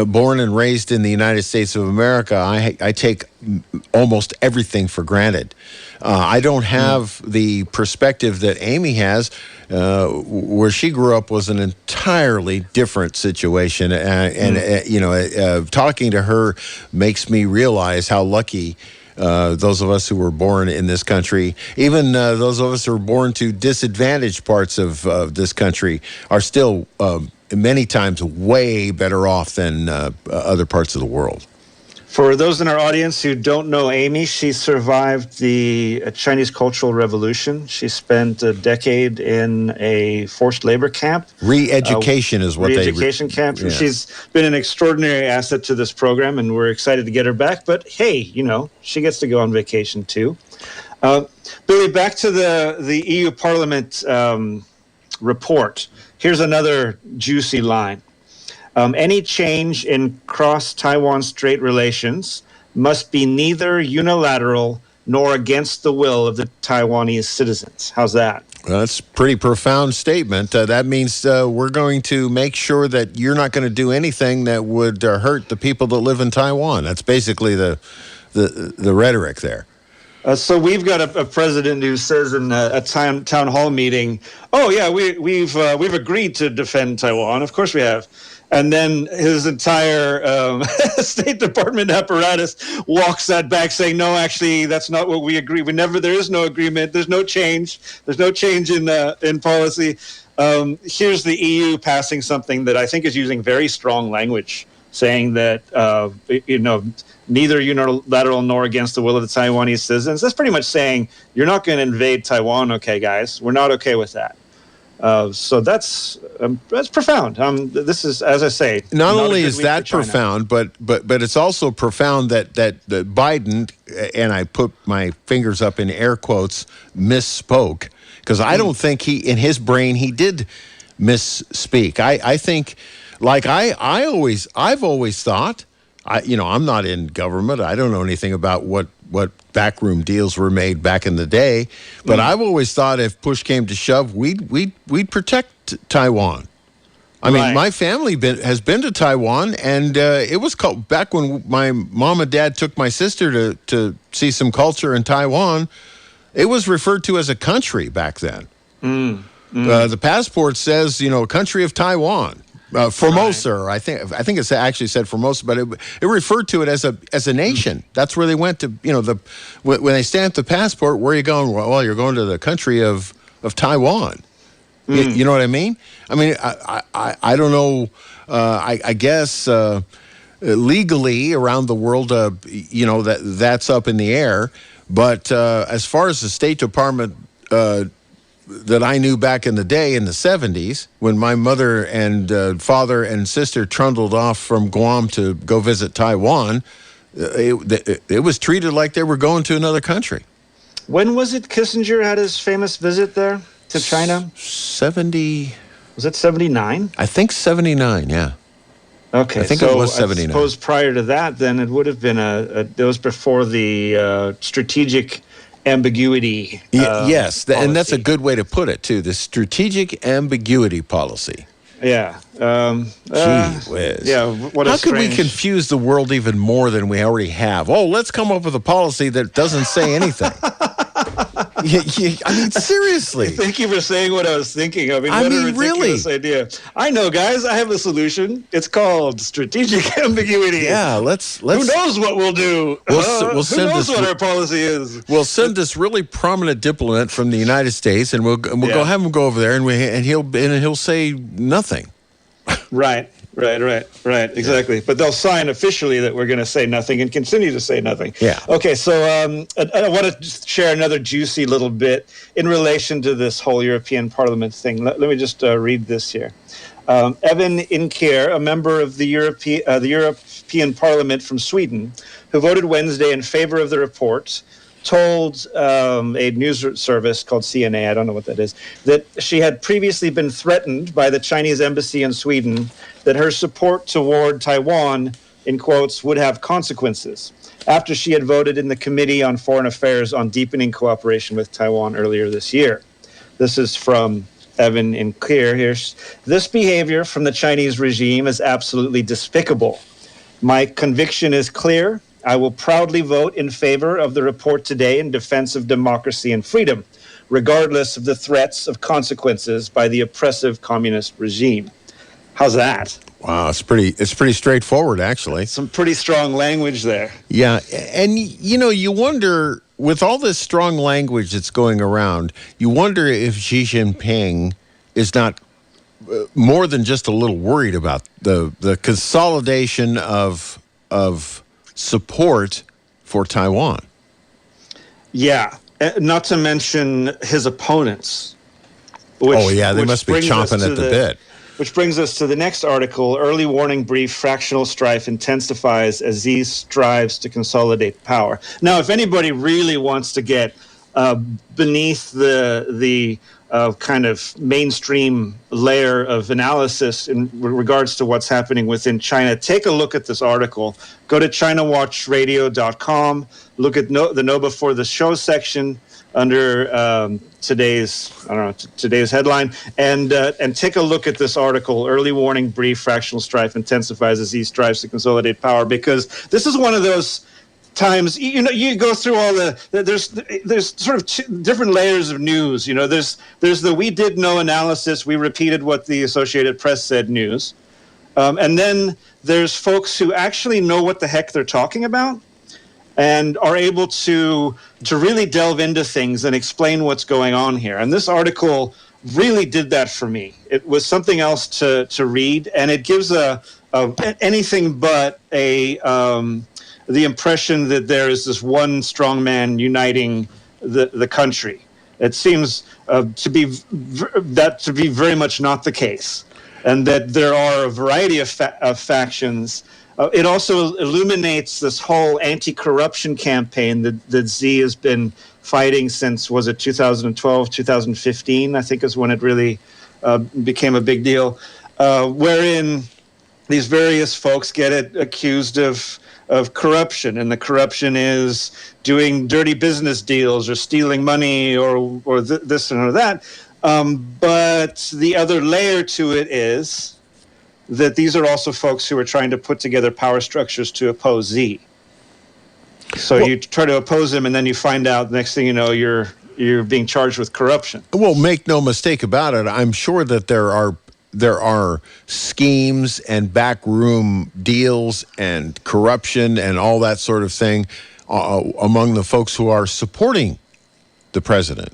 born and raised in the United States of America. I take almost everything for granted. I don't have the perspective that Amy has. Where she grew up was an entirely different situation, talking to her makes me realize how lucky those of us who were born in this country, even those of us who were born to disadvantaged parts of this country, are still many times way better off than other parts of the world. For those in our audience who don't know Amy, she survived the Chinese Cultural Revolution. She spent a decade in a forced labor camp. Re-education is what they... Re-education camp. Yeah. She's been an extraordinary asset to this program, and we're excited to get her back. But hey, she gets to go on vacation too. Billy, back to the EU Parliament report. Here's another juicy line. Any change in cross-Taiwan Strait relations must be neither unilateral nor against the will of the Taiwanese citizens. How's that? Well, that's a pretty profound statement. That means we're going to make sure that you're not going to do anything that would hurt the people that live in Taiwan. That's basically the rhetoric there. So we've got a president who says in a town hall meeting, "Oh yeah, we've agreed to defend Taiwan. Of course we have." And then his entire State Department apparatus walks that back, saying, "No, actually, that's not what we agree. There is no agreement. There's no change. There's no change in policy." Here's the EU passing something that I think is using very strong language, saying that neither unilateral nor against the will of the Taiwanese citizens. That's pretty much saying you're not going to invade Taiwan, okay, guys? We're not okay with that. So that's profound. This is, as I say, not only is that profound, but it's also profound that Biden, and I put my fingers up in air quotes, misspoke, because I don't think in his brain he did misspeak. I think, like I've always thought, I'm not in government. I don't know anything about what backroom deals were made back in the day, but I've always thought if push came to shove, we'd protect Taiwan. I mean, my family has been to Taiwan, and it was called, back when my mom and dad took my sister to see some culture in Taiwan, it was referred to as a country back then. The passport says, country of Taiwan. Formosa, I think it's actually said Formosa, but it referred to it as a nation. That's where they went to. When they stamped the passport, where are you going? Well, you're going to the country of Taiwan. You know what I mean? I mean, I don't know. I guess legally around the world, that's up in the air. But as far as the State Department. That I knew back in the day in the 70s when my mother and father and sister trundled off from Guam to go visit Taiwan, it was treated like they were going to another country. When was it Kissinger had his famous visit there to China? 70. Was it 79? I think 79, yeah. Okay, I think it was 79. I suppose prior to that, then it would have been it was before the strategic ambiguity. Yes, and that's a good way to put it, too. The strategic ambiguity policy. Yeah. Gee whiz. Yeah, How could we confuse the world even more than we already have? Oh, let's come up with a policy that doesn't say anything. I mean, seriously. Thank you for saying what I was thinking. I mean, what a ridiculous idea. I know, guys. I have a solution. It's called strategic ambiguity. Yeah, let's. Who knows what we'll do? We'll Who send knows this, what our policy is? We'll send this really prominent diplomat from the United States, and we'll go have him go over there, and he'll say nothing. Right. Exactly. But they'll sign officially that we're going to say nothing and continue to say nothing. Yeah. Okay, so I want to share another juicy little bit in relation to this whole European Parliament thing. Let me just read this here. Evan Inker, a member of the European Parliament from Sweden, who voted Wednesday in favor of the report, told a news service called CNA, I don't know what that is, that she had previously been threatened by the Chinese embassy in Sweden that her support toward Taiwan, in quotes, would have consequences after she had voted in the Committee on Foreign Affairs on deepening cooperation with Taiwan earlier this year. This is from Evan in Clear here. This behavior from the Chinese regime is absolutely despicable. My conviction is clear. I will proudly vote in favor of the report today in defense of democracy and freedom, regardless of the threats of consequences by the oppressive communist regime. How's that? Wow, it's pretty straightforward, actually. Some pretty strong language there. Yeah, and you wonder, with all this strong language that's going around, you wonder if Xi Jinping is not more than just a little worried about the consolidation of support for Taiwan. Yeah, not to mention his opponents. They must be chomping at the bit. Which brings us to the next article. Early warning brief, fractional strife intensifies as Xi strives to consolidate power. Now, if anybody really wants to get beneath the kind of mainstream layer of analysis in regards to what's happening within China, take a look at this article. Go to ChinaWatchRadio.com, look at the Know Before the Show section under today's headline, and take a look at this article. Early warning brief, fractional strife intensifies as he strives to consolidate power, because this is one of those times, you go through all there's sort of different layers of news. There's the we did know analysis, we repeated what the Associated Press said news, and then there's folks who actually know what the heck they're talking about and are able to really delve into things and explain what's going on here. And this article really did that for me. It was something else to read, and it gives anything but the impression that there is this one strong man uniting the country. It seems to be very much not the case, and that there are a variety of factions. It also illuminates this whole anti-corruption campaign that Xi has been fighting since, was it 2012, 2015, I think is when it really became a big deal, wherein these various folks get accused of corruption, and the corruption is doing dirty business deals or stealing money or this or that. But the other layer to it is that these are also folks who are trying to put together power structures to oppose Xi. So you try to oppose him, and then you find out next thing you know you're being charged with corruption. Well, make no mistake about it. I'm sure that there are schemes and backroom deals and corruption and all that sort of thing among the folks who are supporting the president.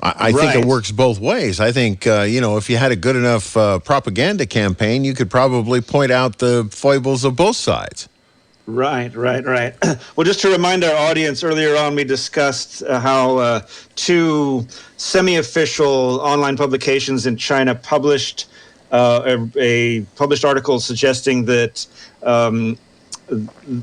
I think it works both ways. I think, if you had a good enough propaganda campaign, you could probably point out the foibles of both sides. Right. Well, just to remind our audience, earlier on we discussed how two semi-official online publications in China published a published article suggesting that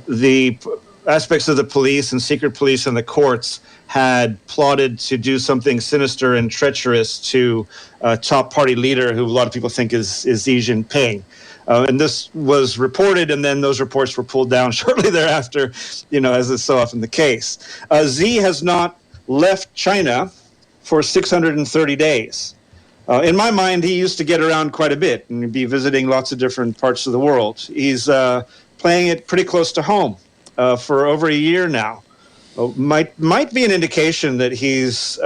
the aspects of the police and secret police and the courts had plotted to do something sinister and treacherous to a top party leader who a lot of people think is Xi Jinping. And this was reported, and then those reports were pulled down shortly thereafter, as is so often the case. Xi has not left China for 630 days. In my mind, he used to get around quite a bit and be visiting lots of different parts of the world. He's playing it pretty close to home for over a year now. might be an indication that he's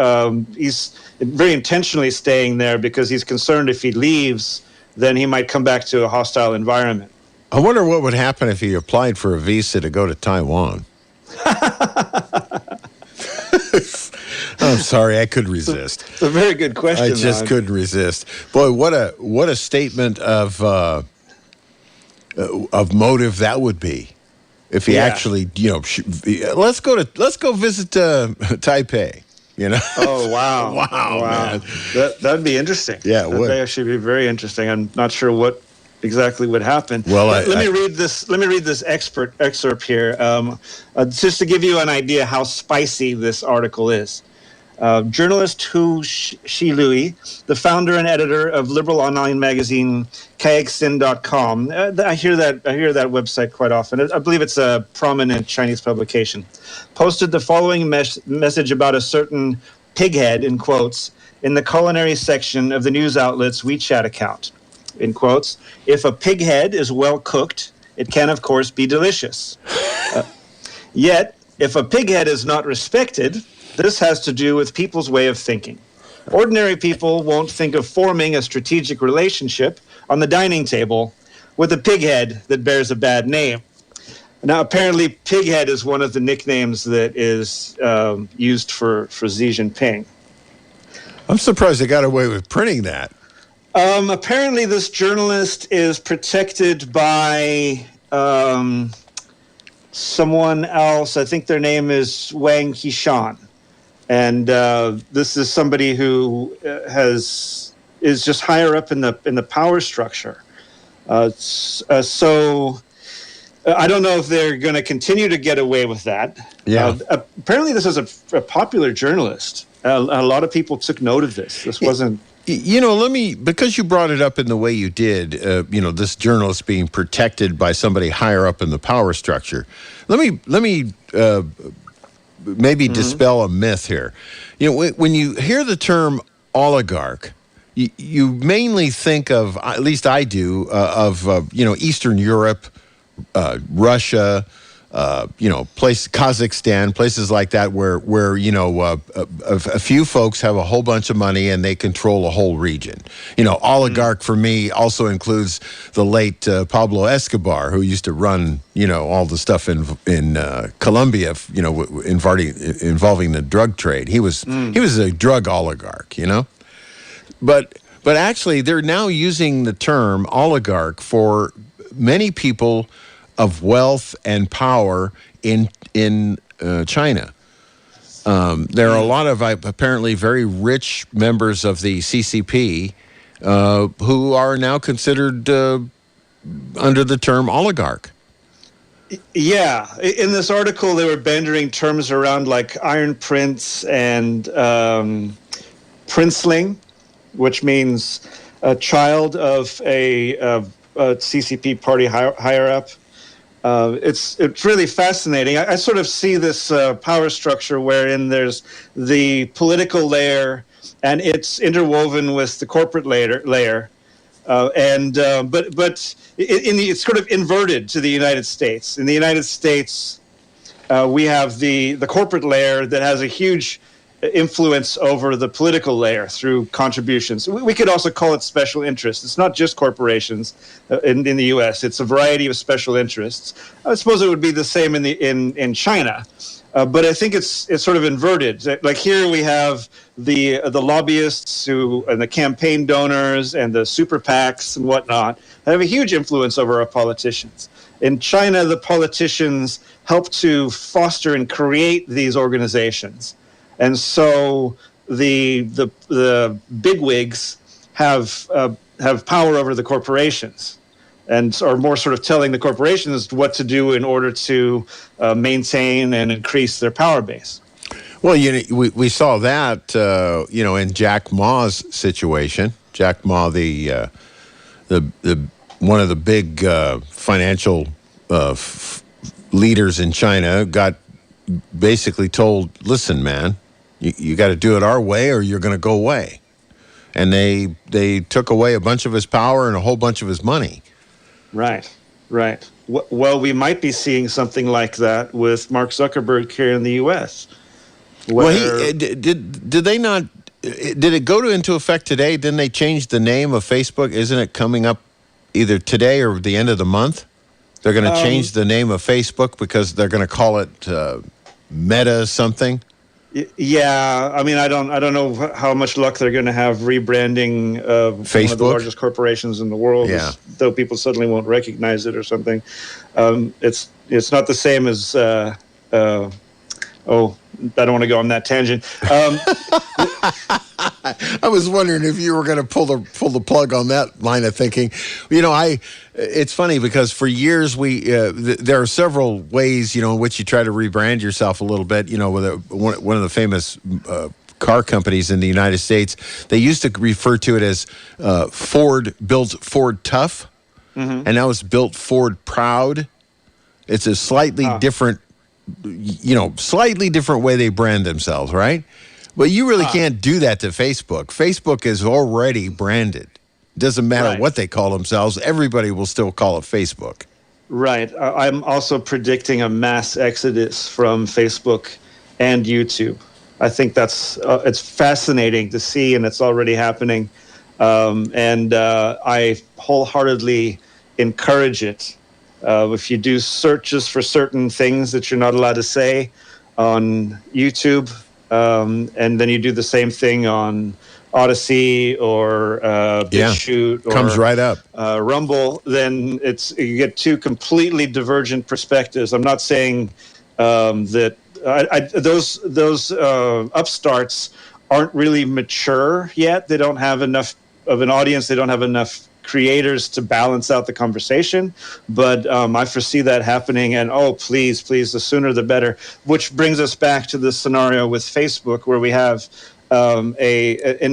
very intentionally staying there because he's concerned if he leaves, then he might come back to a hostile environment. I wonder what would happen if he applied for a visa to go to Taiwan. I'm sorry, I could resist. It's a very good question. I just couldn't resist. Boy, what a statement of motive that would be, if he actually, let's go visit Taipei. Oh wow, wow, man. That'd be interesting. Yeah, it would. That'd actually be very interesting. I'm not sure what exactly would happen. Well, let me read this. Let me read this excerpt here, just to give you an idea how spicy this article is. Journalist Hu Shilui, the founder and editor of liberal online magazine KSCO.com. I hear that website quite often. I believe it's a prominent Chinese publication. Posted the following message about a certain pighead, in quotes, in the culinary section of the news outlet's WeChat account. In quotes, if a pighead is well cooked, it can, of course, be delicious. Yet, if a pighead is not respected, this has to do with people's way of thinking. Ordinary people won't think of forming a strategic relationship on the dining table with a pighead that bears a bad name. Now, apparently, pighead is one of the nicknames that is used for Xi Jinping. I'm surprised they got away with printing that. Apparently, this journalist is protected by someone else. I think their name is Wang Qishan. And this is somebody who is just higher up in the power structure. So I don't know if they're going to continue to get away with that. Yeah. Apparently, this is a popular journalist. A lot of people took note of this. This wasn't. Because you brought it up in the way you did, this journalist being protected by somebody higher up in the power structure. Let me maybe dispel a myth here. When you hear the term oligarch, you mainly think of, at least I do, of Eastern Europe, Russia, Kazakhstan, places like that where a few folks have a whole bunch of money and they control a whole region. Oligarch for me also includes the late Pablo Escobar, who used to run, all the stuff in Colombia, involving the drug trade. He was a drug oligarch, But actually, they're now using the term oligarch for many people of wealth and power in China. There are a lot of apparently very rich members of the CCP who are now considered under the term oligarch. Yeah. In this article, they were bandering terms around like Iron Prince and princeling, which means a child of a CCP party higher up. It's really fascinating. I sort of see this power structure wherein there's the political layer and it's interwoven with the corporate layer, but it's sort of inverted to the United States. In the United States, we have the corporate layer that has a huge influence over the political layer through contributions. We could also call it special interests. It's not just corporations in the U.S. It's a variety of special interests. I suppose it would be the same in China, but I think it's sort of inverted. Like here we have the lobbyists and the campaign donors and the super PACs and whatnot that have a huge influence over our politicians. In China, the politicians help to foster and create these organizations. And so the bigwigs have power over the corporations, and are more sort of telling the corporations what to do in order to maintain and increase their power base. Well, we saw that in Jack Ma's situation. Jack Ma, the one of the big financial leaders in China, got basically told, "Listen, man. You got to do it our way or you're going to go away." And they took away a bunch of his power and a whole bunch of his money. Right. Well, we might be seeing something like that with Mark Zuckerberg here in the U.S. Well, did they not? Did it go into effect today? Didn't they change the name of Facebook? Isn't it coming up either today or the end of the month? They're going to change the name of Facebook because they're going to call it Meta something. Yeah, I mean, I don't know how much luck they're going to have rebranding Facebook? one of the largest corporations in the world, though people suddenly won't recognize it or something. It's not the same as I don't want to go on that tangent. I was wondering if you were going to pull the plug on that line of thinking. You know, it's funny because for years there are several ways, you know, in which you try to rebrand yourself a little bit. You know, with one of the famous car companies in the United States, they used to refer to it as Ford builds Ford tough, and now it's built Ford proud. It's a slightly different, slightly different way they brand themselves, right? But you really can't do that to Facebook. Facebook is already branded. Doesn't matter what they call themselves. Everybody will still call it Facebook. Right. I'm also predicting a mass exodus from Facebook and YouTube. I think that's it's fascinating to see, and it's already happening. And I wholeheartly encourage it. If you do searches for certain things that you're not allowed to say on YouTube, and then you do the same thing on Odyssey or BitChute or comes right up. Rumble, then you get two completely divergent perspectives. I'm not saying that those upstarts aren't really mature yet. They don't have enough of an audience. They don't have enough creators to balance out the conversation, but I foresee that happening, and please, the sooner the better, which brings us back to the scenario with Facebook where we have an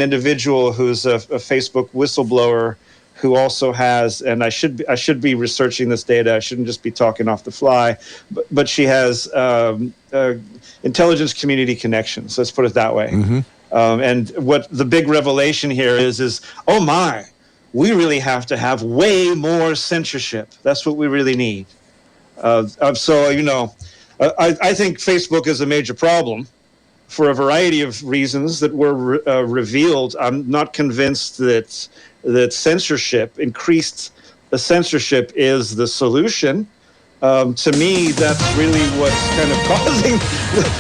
individual who's a Facebook whistleblower who also has, and I should be researching this data, I shouldn't just be talking off the fly, but she has intelligence community connections, let's put it that way. And what the big revelation here is oh my, we really have to have way more censorship. That's what we really need. I think Facebook is a major problem for a variety of reasons that were revealed. I'm not convinced that increased censorship is the solution. To me, that's really what's kind of causing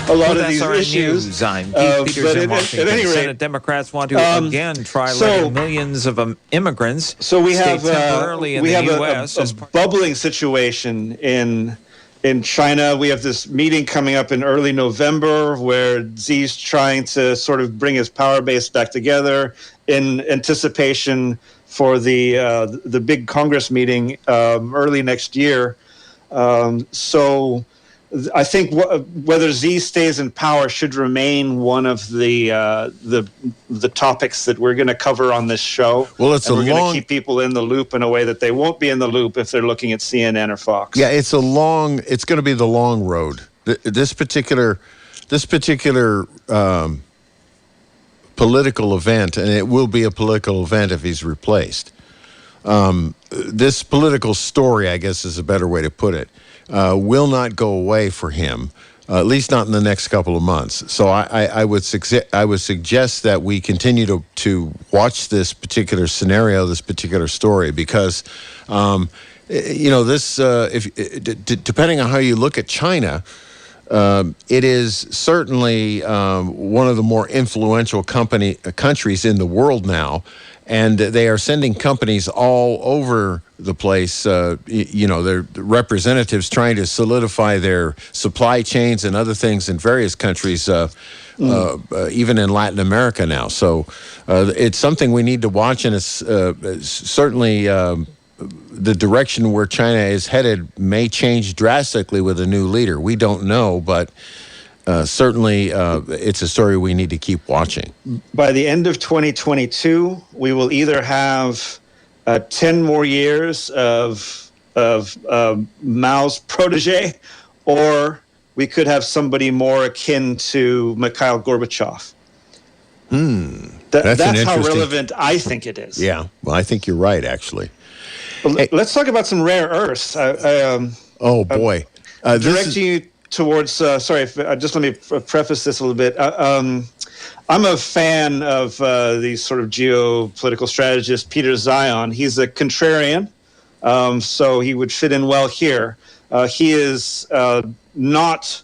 a lot of these issues. News. I'm Keith Peters in Washington. At any rate, Senate Democrats want to again try letting millions of immigrants we have temporarily in the U.S. a bubbling situation in China. We have this meeting coming up in early November where Xi's trying to sort of bring his power base back together in anticipation for the big Congress meeting early next year. So I think whether Xi stays in power should remain one of the topics that we're going to cover on this show. Well, we're going to keep people in the loop in a way that they won't be in the loop if they're looking at CNN or Fox. Yeah, it's going to be the long road. This particular political event, and it will be a political event if he's replaced. This political story, I guess is a better way to put it, will not go away for him, at least not in the next couple of months. So I would suggest that we continue to watch this particular scenario, this particular story, because this depending on how you look at China, it is certainly one of the more influential countries in the world now. And they are sending companies all over the place, their representatives trying to solidify their supply chains and other things in various countries, even in Latin America now. So it's something we need to watch, and it's certainly the direction where China is headed may change drastically with a new leader. We don't know, but certainly it's a story we need to keep watching. By the end of 2022, we will either have 10 more years of Mao's protege, or we could have somebody more akin to Mikhail Gorbachev. That's how relevant I think it is. Yeah, well, I think you're right, actually. Let's talk about some rare earths. Oh boy, directing you towards. Sorry, just let me preface this a little bit. I'm a fan of the sort of geopolitical strategist Peter Zion. He's a contrarian, so he would fit in well here. He is not.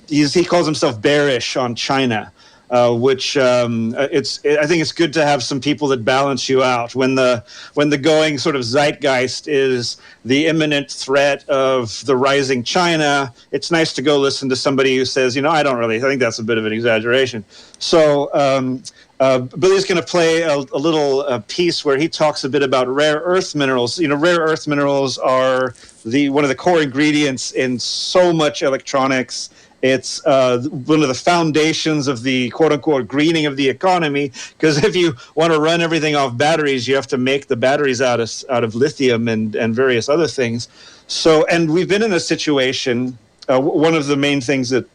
He calls himself bearish on China. Which I think it's good to have some people that balance you out when the going sort of zeitgeist is the imminent threat of the rising China. It's nice to go listen to somebody who says, I think that's a bit of an exaggeration. So Billy's going to play a little piece where he talks a bit about rare earth minerals. Rare earth minerals are one of the core ingredients in so much electronics. It's one of the foundations of the quote-unquote greening of the economy, because if you want to run everything off batteries, you have to make the batteries out of lithium and various other things. So, and we've been in a situation, one of the main things that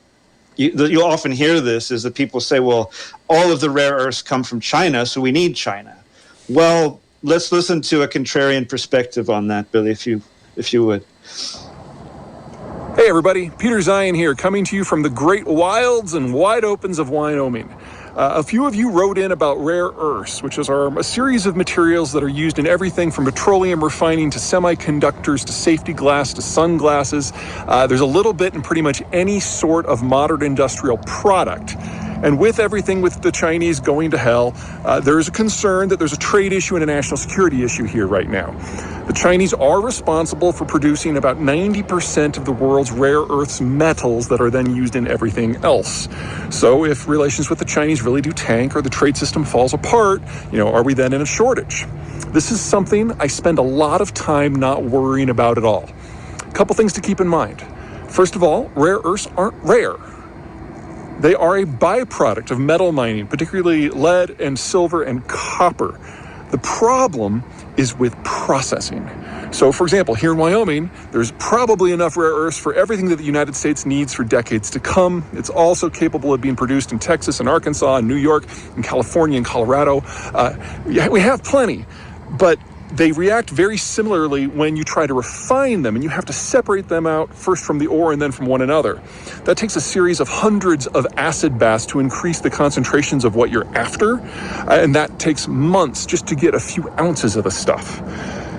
you'll often hear this is that people say, well, all of the rare earths come from China, so we need China. Well, let's listen to a contrarian perspective on that, Billy, if you would. Hey everybody, Peter Zion here, coming to you from the great wilds and wide opens of Wyoming. A few of you wrote in about rare earths, which is a series of materials that are used in everything from petroleum refining to semiconductors to safety glass to sunglasses. There's a little bit in pretty much any sort of modern industrial product. And with everything with the Chinese going to hell, there is a concern that there's a trade issue and a national security issue here right now. The Chinese are responsible for producing about 90% of the world's rare earths metals that are then used in everything else. So if relations with the Chinese really do tank or the trade system falls apart, are we then in a shortage? This is something I spend a lot of time not worrying about at all. A couple things to keep in mind. First of all, rare earths aren't rare. They are a byproduct of metal mining, particularly lead and silver and copper. The problem is with processing. So, for example, here in Wyoming, there's probably enough rare earths for everything that the United States needs for decades to come. It's also capable of being produced in Texas and Arkansas and New York and California and Colorado. We have plenty, but they react very similarly when you try to refine them, and you have to separate them out first from the ore and then from one another. That takes a series of hundreds of acid baths to increase the concentrations of what you're after, and that takes months just to get a few ounces of the stuff.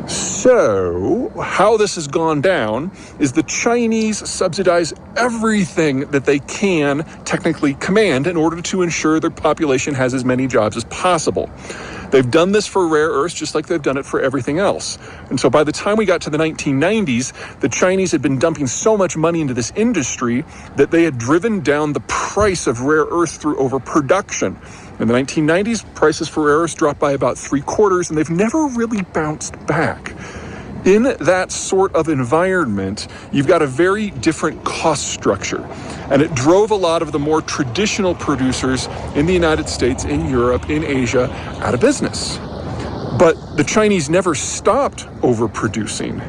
So, how this has gone down is the Chinese subsidize everything that they can technically command in order to ensure their population has as many jobs as possible. They've done this for rare earths just like they've done it for everything else. And so by the time we got to the 1990s, the Chinese had been dumping so much money into this industry that they had driven down the price of rare earth through overproduction. In the 1990s, prices for rare earths dropped by about 3/4, and they've never really bounced back. In that sort of environment, you've got a very different cost structure. And it drove a lot of the more traditional producers in the United States, in Europe, in Asia, out of business. But the Chinese never stopped overproducing.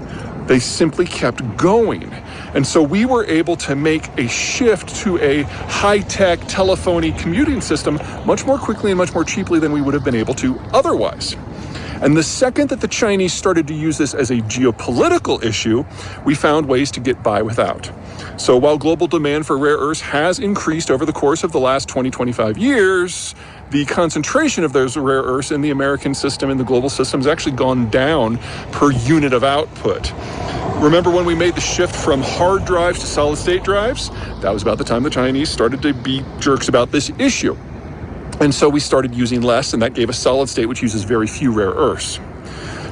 They simply kept going. And so we were able to make a shift to a high-tech telephony commuting system much more quickly and much more cheaply than we would have been able to otherwise. And the second that the Chinese started to use this as a geopolitical issue, we found ways to get by without. So while global demand for rare earths has increased over the course of the last 20-25 years, the concentration of those rare earths in the American system and the global system has actually gone down per unit of output. Remember when we made the shift from hard drives to solid state drives? That was about the time the Chinese started to be jerks about this issue. And so we started using less, and that gave us solid state, which uses very few rare earths.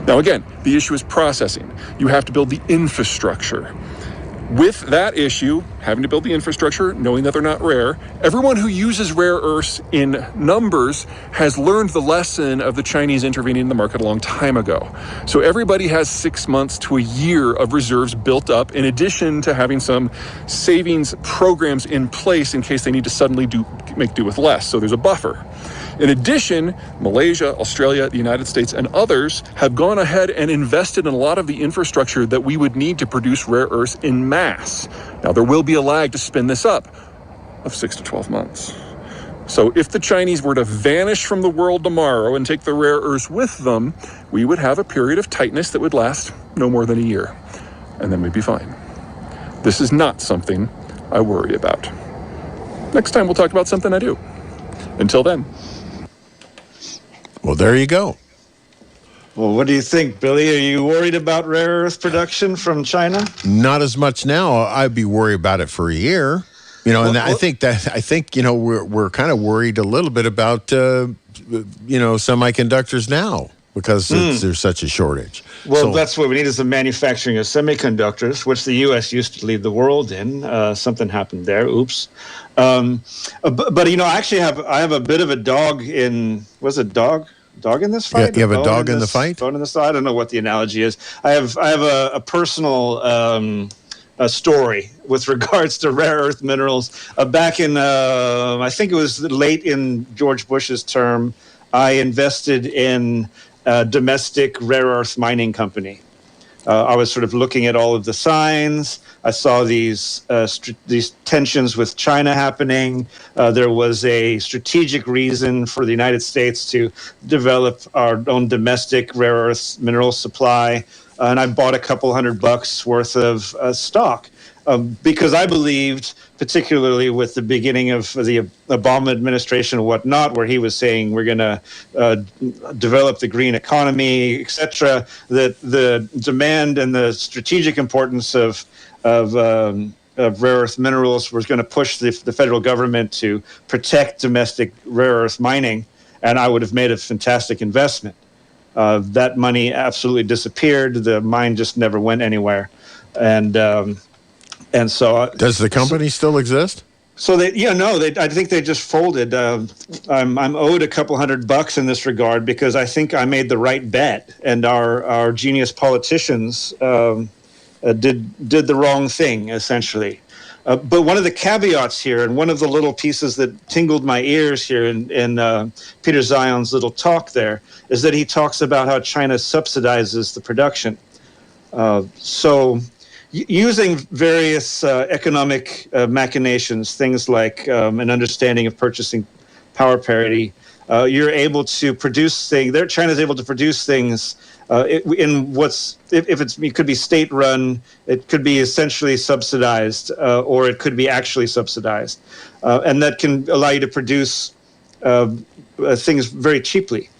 Now again, the issue is processing. You have to build the infrastructure. With that issue, having to build the infrastructure, knowing that they're not rare, everyone who uses rare earths in numbers has learned the lesson of the Chinese intervening in the market a long time ago. So everybody has 6 months to a year of reserves built up, in addition to having some savings programs in place in case they need to suddenly make do with less. So there's a buffer. In addition, Malaysia, Australia, the United States, and others have gone ahead and invested in a lot of the infrastructure that we would need to produce rare earths in mass. Now, there will be a lag to spin this up of 6 to 12 months. So if the Chinese were to vanish from the world tomorrow and take the rare earths with them, we would have a period of tightness that would last no more than a year. And then we'd be fine. This is not something I worry about. Next time we'll talk about something I do. Until then. Well, there you go. Well, what do you think, Billy? Are you worried about rare earth production from China? Not as much now. I'd be worried about it for a year. I think we're kind of worried a little bit about semiconductors now because there's such a shortage. Well, that's what we need is the manufacturing of semiconductors, which the U.S. used to lead the world in. Something happened there. Oops. But I actually have a bit of a dog in. Was it dog in this fight? Yeah, you have a dog in the fight? Bone in the side. I don't know what the analogy is. I have a personal a story with regards to rare earth minerals. Back in, I think it was late in George Bush's term, I invested in a domestic rare earth mining company. I was sort of looking at all of the signs. I saw these tensions with China happening. There was a strategic reason for the United States to develop our own domestic rare earth mineral supply. And I bought a couple $100 worth of stock because I believed, particularly with the beginning of the Obama administration and whatnot, where he was saying we're going to develop the green economy, et cetera, that the demand and the strategic importance of rare earth minerals was going to push the federal government to protect domestic rare earth mining, and I would have made a fantastic investment. That money absolutely disappeared. The mine just never went anywhere, and so. Does the company still exist? So I think they just folded. I'm owed a couple $100 in this regard because I think I made the right bet, and our genius politicians did the wrong thing essentially. But one of the caveats here, and one of the little pieces that tingled my ears here in Peter Zion's little talk there, is that he talks about how China subsidizes the production. Using various economic machinations, things like an understanding of purchasing power parity, you're able to produce things. China's able to produce things in it could be state-run, it could be essentially subsidized, or it could be actually subsidized, and that can allow you to produce things very cheaply.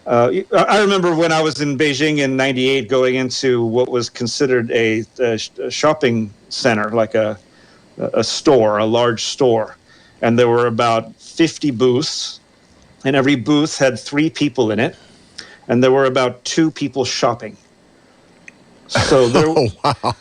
I remember when I was in Beijing in '98, going into what was considered a shopping center, like a store, a large store, and there were about 50 booths, and every booth had 3 people in it, and there were about 2 people shopping. So there, wow.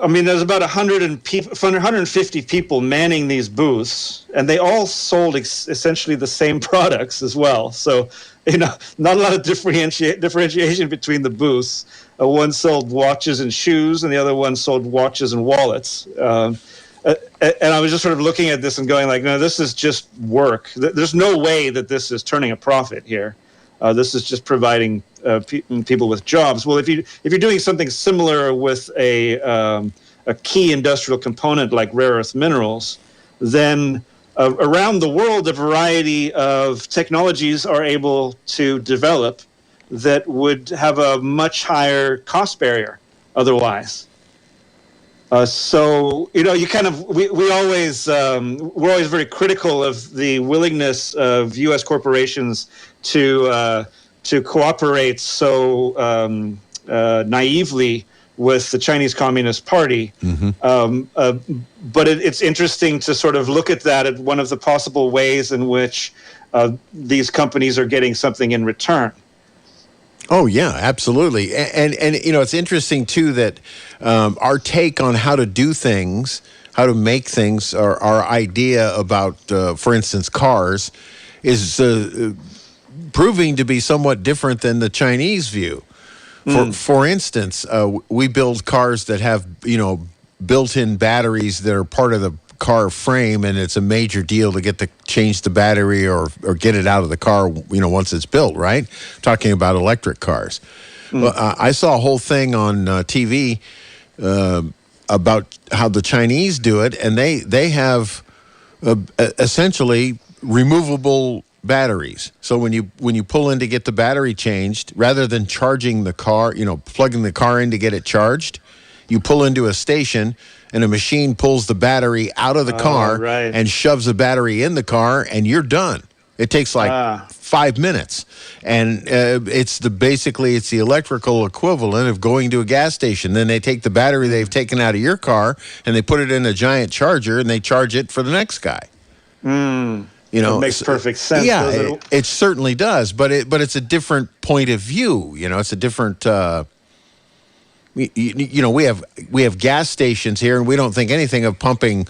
I mean, there's about 150 people manning these booths, and they all sold essentially the same products as well. So, not a lot of differentiation between the booths. One sold watches and shoes, and the other one sold watches and wallets. And I was just sort of looking at this and going like, no, this is just work. There's no way that this is turning a profit here. This is just providing people with jobs. Well, if you're doing something similar with a key industrial component like rare earth minerals, then around the world, a variety of technologies are able to develop that would have a much higher cost barrier otherwise. So you kind of we're always very critical of the willingness of U.S. corporations to cooperate so naively with the Chinese Communist Party. Mm-hmm. But it's interesting to sort of look at that at one of the possible ways in which these companies are getting something in return. Oh, yeah, absolutely. And it's interesting, too, that our take on how to do things, how to make things, our idea about, for instance, cars, is proving to be somewhat different than the Chinese view. For instance, we build cars that have, built-in batteries that are part of the car frame, and it's a major deal to change the battery or get it out of the car, once it's built, right? Talking about electric cars. Well, I saw a whole thing on TV about how the Chinese do it, and they have essentially removable batteries. So when you pull in to get the battery changed, rather than charging the car, plugging the car in to get it charged, you pull into a station and a machine pulls the battery out of the car and shoves the battery in the car, and you're done. It takes like 5 minutes, and it's the electrical equivalent of going to a gas station. Then they take the battery they've taken out of your car and they put it in a giant charger and they charge it for the next guy. It makes perfect sense. Yeah, it certainly does, but it's a different point of view. It's a different. We have gas stations here, and we don't think anything of pumping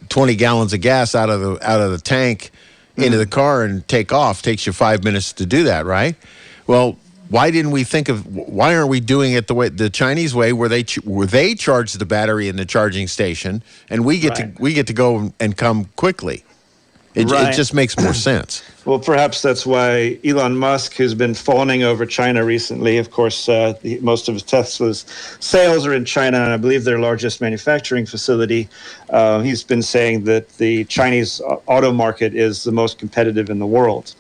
20 gallons of gas out of the tank into the car and take off. Takes you 5 minutes to do that, right? Well, why aren't we doing it the Chinese way, where they charge the battery in the charging station, and we get to go and come quickly? It just makes more sense. Well, perhaps that's why Elon Musk has been fawning over China recently. Of course, most of Tesla's sales are in China, and I believe their largest manufacturing facility. He's been saying that the Chinese auto market is the most competitive in the world.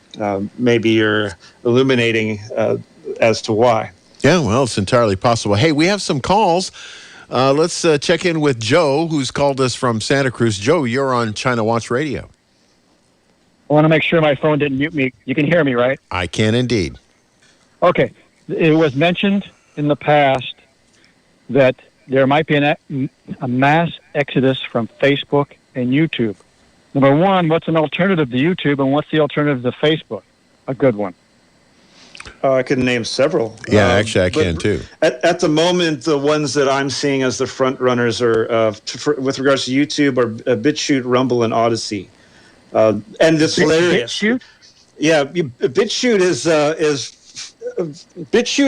Maybe you're illuminating as to why. Yeah, well, it's entirely possible. Hey, we have some calls. Let's check in with Joe, who's called us from Santa Cruz. Joe, you're on China Watch Radio. I want to make sure my phone didn't mute me. You can hear me, right? I can indeed. Okay. It was mentioned in the past that there might be a mass exodus from Facebook and YouTube. Number one, what's an alternative to YouTube, and what's the alternative to Facebook? A good one. I can name several. Yeah, actually, I can too. At the moment, the ones that I'm seeing as the front runners are, with regards to YouTube, are BitChute, Rumble, and Odyssey. And it's hilarious. BitChute? Yeah, BitChute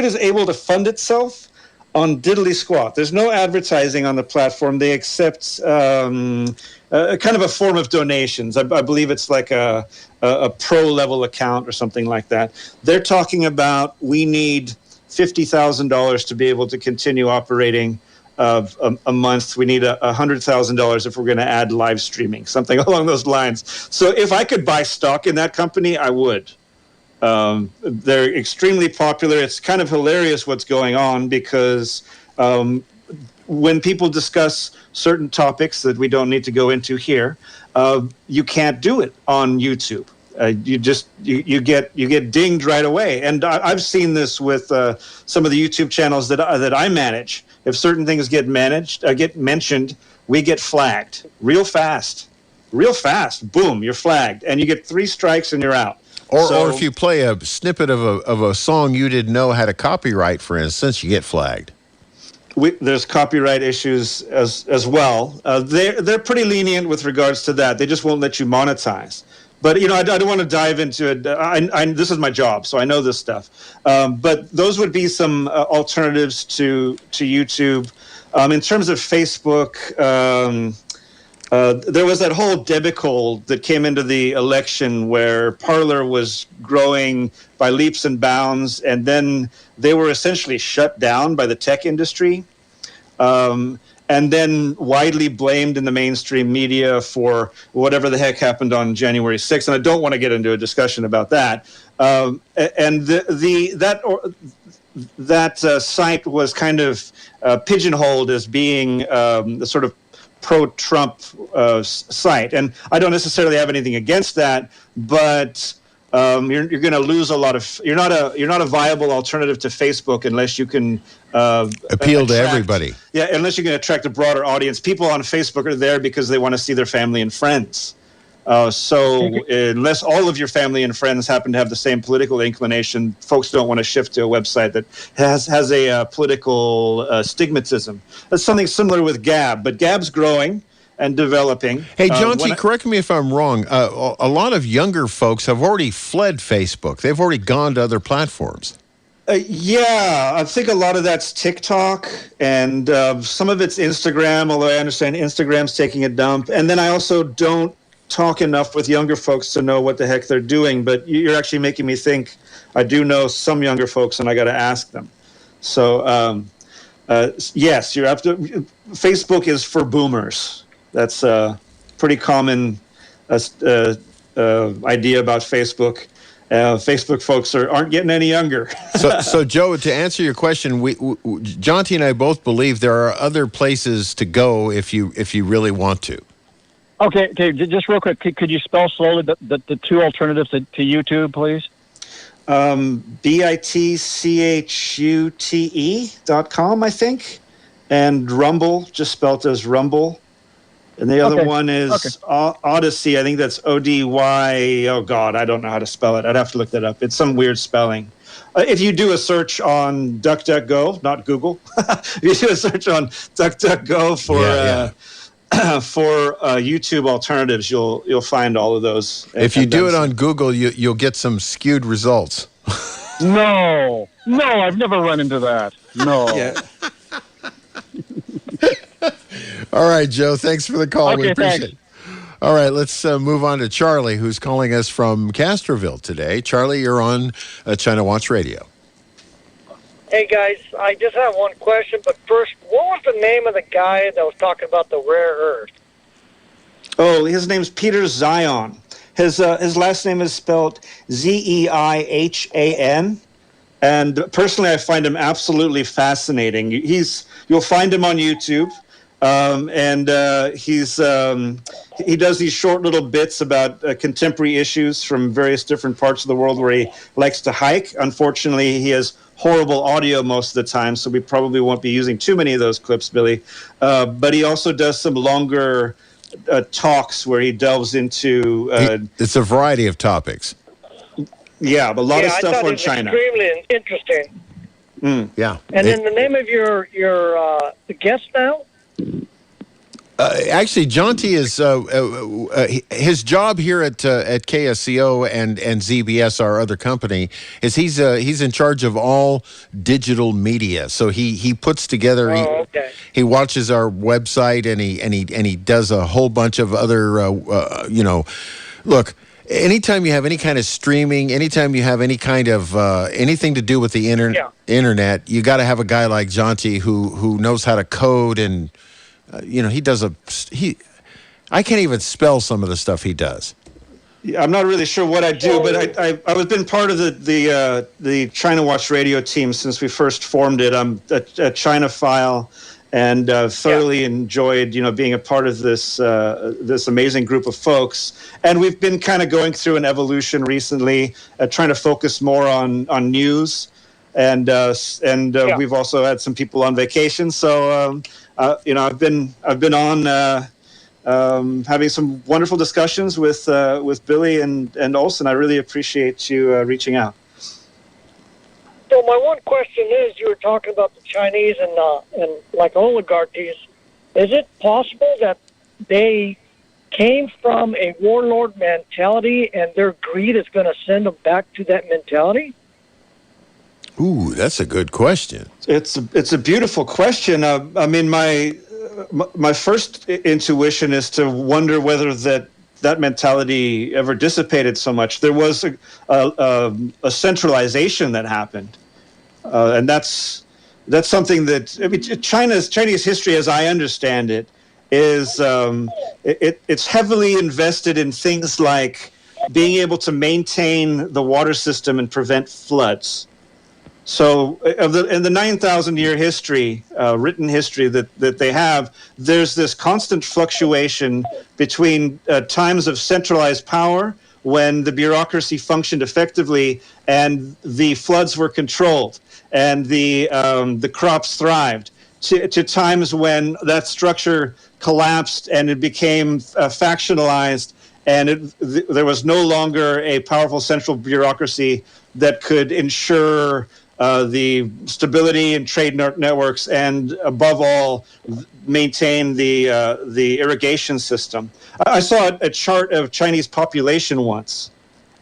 is able to fund itself on diddly squat. There's no advertising on the platform. They accept kind of a form of donations. I believe it's like a pro-level account or something like that. They're talking about, we need $50,000 to be able to continue operating a month. We need $100,000 if we're going to add live streaming, something along those lines. So if I could buy stock in that company, I would. They're extremely popular. It's kind of hilarious what's going on, because when people discuss certain topics that we don't need to go into here, you can't do it on YouTube. You get dinged right away. And I've seen this with some of the YouTube channels that I manage. If certain things get mentioned, we get flagged real fast. Boom, you're flagged, and you get 3 strikes and you're out. Or if you play a snippet of a song you didn't know had a copyright, for instance, you get flagged. There's copyright issues as well. They're pretty lenient with regards to that. They just won't let you monetize. But I don't want to dive into it. This is my job, so I know this stuff. But those would be some alternatives to YouTube. In terms of Facebook, there was that whole debacle that came into the election where Parler was growing by leaps and bounds, and then they were essentially shut down by the tech industry. And then widely blamed in the mainstream media for whatever the heck happened on January 6th. And I don't want to get into a discussion about that. And that site was kind of pigeonholed as being the sort of pro-Trump site. And I don't necessarily have anything against that, but you're going to lose a lot of. You're not a viable alternative to Facebook unless you can appeal to everybody. Yeah, unless you can attract a broader audience. People on Facebook are there because they want to see their family and friends. So unless all of your family and friends happen to have the same political inclination, folks don't want to shift to a website that has a political stigmatism. That's something similar with Gab, but Gab's growing and developing. Hey, John T., correct me if I'm wrong. A lot of younger folks have already fled Facebook. They've already gone to other platforms. Yeah, I think a lot of that's TikTok, and some of it's Instagram, although I understand Instagram's taking a dump. And then I also don't talk enough with younger folks to know what the heck they're doing, but you're actually making me think I do know some younger folks, and I got to ask them. So, yes, you're Facebook is for boomers. That's a pretty common idea about Facebook. Facebook folks aren't getting any younger. So Joe, to answer your question, Jonty and I both believe there are other places to go if you really want to. Okay, just real quick, could you spell slowly the two alternatives to YouTube, please? bitchute.com, I think, and Rumble, just spelled as Rumble. And the other one is Odyssey. I think that's ODY. Oh, God, I don't know how to spell it. I'd have to look that up. It's some weird spelling. If you do a search on DuckDuckGo, not Google, if you do a search on DuckDuckGo for YouTube alternatives, you'll find all of those. If you do it on Google, you'll get some skewed results. No, I've never run into that. No. Yeah. All right, Joe. Thanks for the call. Okay, We appreciate thanks. it. All right, let's move on to Charlie, who's calling us from Castroville today. Charlie, you're on China Watch Radio. Hey, guys. I just have one question, but first, what was the name of the guy that was talking about the rare earth? Oh, his name's Peter Zion. His last name is spelled Zeihan. And personally, I find him absolutely fascinating. You'll find him on YouTube. He does these short little bits about contemporary issues from various different parts of the world where he likes to hike. Unfortunately, he has horrible audio most of the time, so we probably won't be using too many of those clips, Billy. But he also does some longer talks where he delves into... it's a variety of topics. Yeah, but a lot of stuff on China. Extremely interesting. Yeah. And then the name of your guest now? Actually, Jonty is his job here at KSCO and ZBS, our other company, is he's in charge of all digital media. So he puts together. He watches our website and he does a whole bunch of other look. Anytime you have any kind of streaming, anytime you have any kind of anything to do with the internet, you got to have a guy like Jonty who knows how to code and he does I can't even spell some of the stuff he does. Yeah, I'm not really sure what I do, but I've been part of the China Watch Radio team since we first formed it. I'm a China file, and thoroughly enjoyed being a part of this amazing group of folks. And we've been kind of going through an evolution recently, trying to focus more on news, and we've also had some people on vacation. So I've been on having some wonderful discussions with Billy and Olson. I really appreciate you reaching out. So my one question is, you were talking about the Chinese and like oligarchies. Is it possible that they came from a warlord mentality and their greed is going to send them back to that mentality? Ooh, that's a good question. It's a beautiful question. I mean, my first intuition is to wonder whether that mentality ever dissipated so much. There was a centralization that happened, and that's something that Chinese history, as I understand it, is it's heavily invested in things like being able to maintain the water system and prevent floods. So in the 9,000-year history, written history that they have, there's this constant fluctuation between times of centralized power when the bureaucracy functioned effectively and the floods were controlled and the crops thrived, to times when that structure collapsed and it became factionalized and there was no longer a powerful central bureaucracy that could ensure the stability and trade networks, and above all, maintain the irrigation system. I saw a chart of Chinese population once,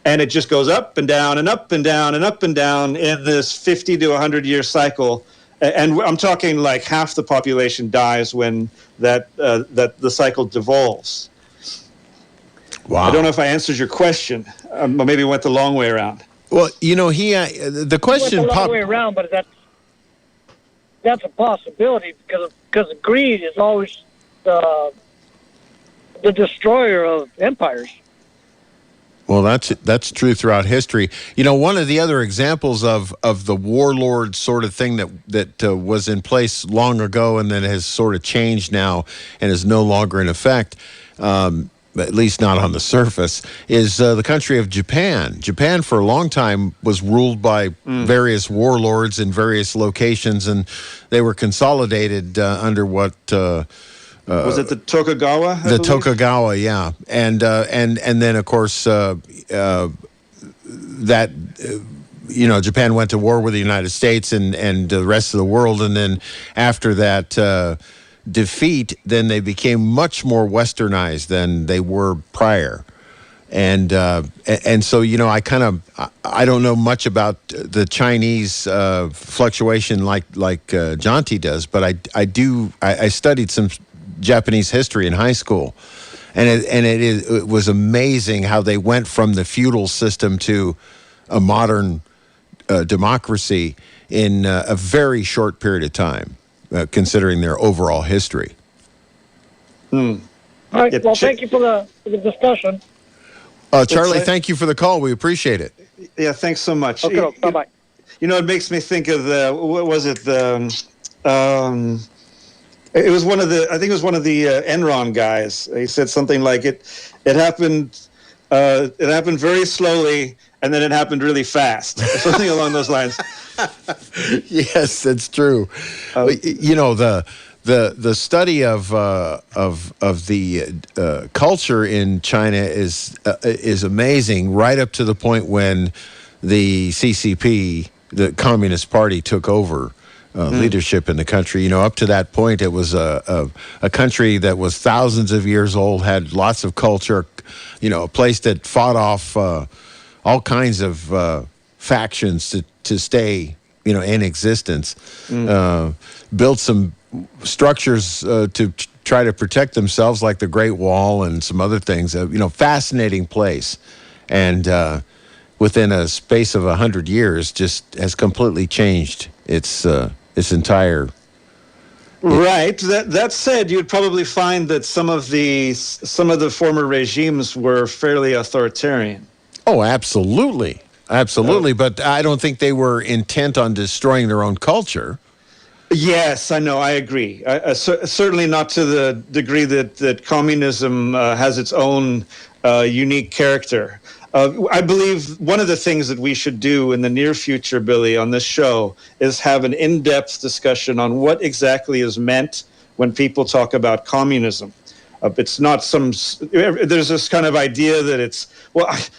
and it just goes up and down and up and down and up and down in this 50 to 100-year cycle. And I'm talking like half the population dies when that the cycle devolves. Wow! I don't know if I answered your question. Maybe went the long way around. Well, the question popped... the long way around, but that's a possibility because greed is always the destroyer of empires. Well, that's true throughout history. One of the other examples of the warlord sort of thing that was in place long ago and then has sort of changed now and is no longer in effect, at least not on the surface, is the country of Japan. Japan for a long time was ruled by various warlords in various locations, and they were consolidated under what... was it the Tokugawa? The Tokugawa, yeah, and then of course Japan went to war with the United States and the rest of the world, and then after that defeat, then they became much more westernized than they were prior, and so I don't know much about the Chinese fluctuation like Jonty does, but I studied some Japanese history in high school, and it was amazing how they went from the feudal system to a modern democracy in a very short period of time, considering their overall history. All right. Well, thank you for the discussion. Charlie, thank you for the call. We appreciate it. Yeah, thanks so much. Okay, bye-bye. It makes me think of it was one of the Enron guys. He said something like it happened very slowly, and then it happened really fast, something along those lines. Yes, that's true. The study of the culture in China is amazing, right up to the point when the CCP, the Communist Party, took over leadership in the country. Up to that point, it was a country that was thousands of years old, had lots of culture, a place that fought off all kinds of factions to stay, in existence. Built some structures to try to protect themselves, like the Great Wall and some other things. Fascinating place, and within a space of 100 years, just has completely changed its entire. Right. That said, you'd probably find that some of the former regimes were fairly authoritarian. Oh, absolutely. But I don't think they were intent on destroying their own culture. Yes, I know. I agree. Certainly not to the degree that communism has its own unique character. I believe one of the things that we should do in the near future, Billy, on this show is have an in-depth discussion on what exactly is meant when people talk about communism. It's not there's this kind of idea that it's,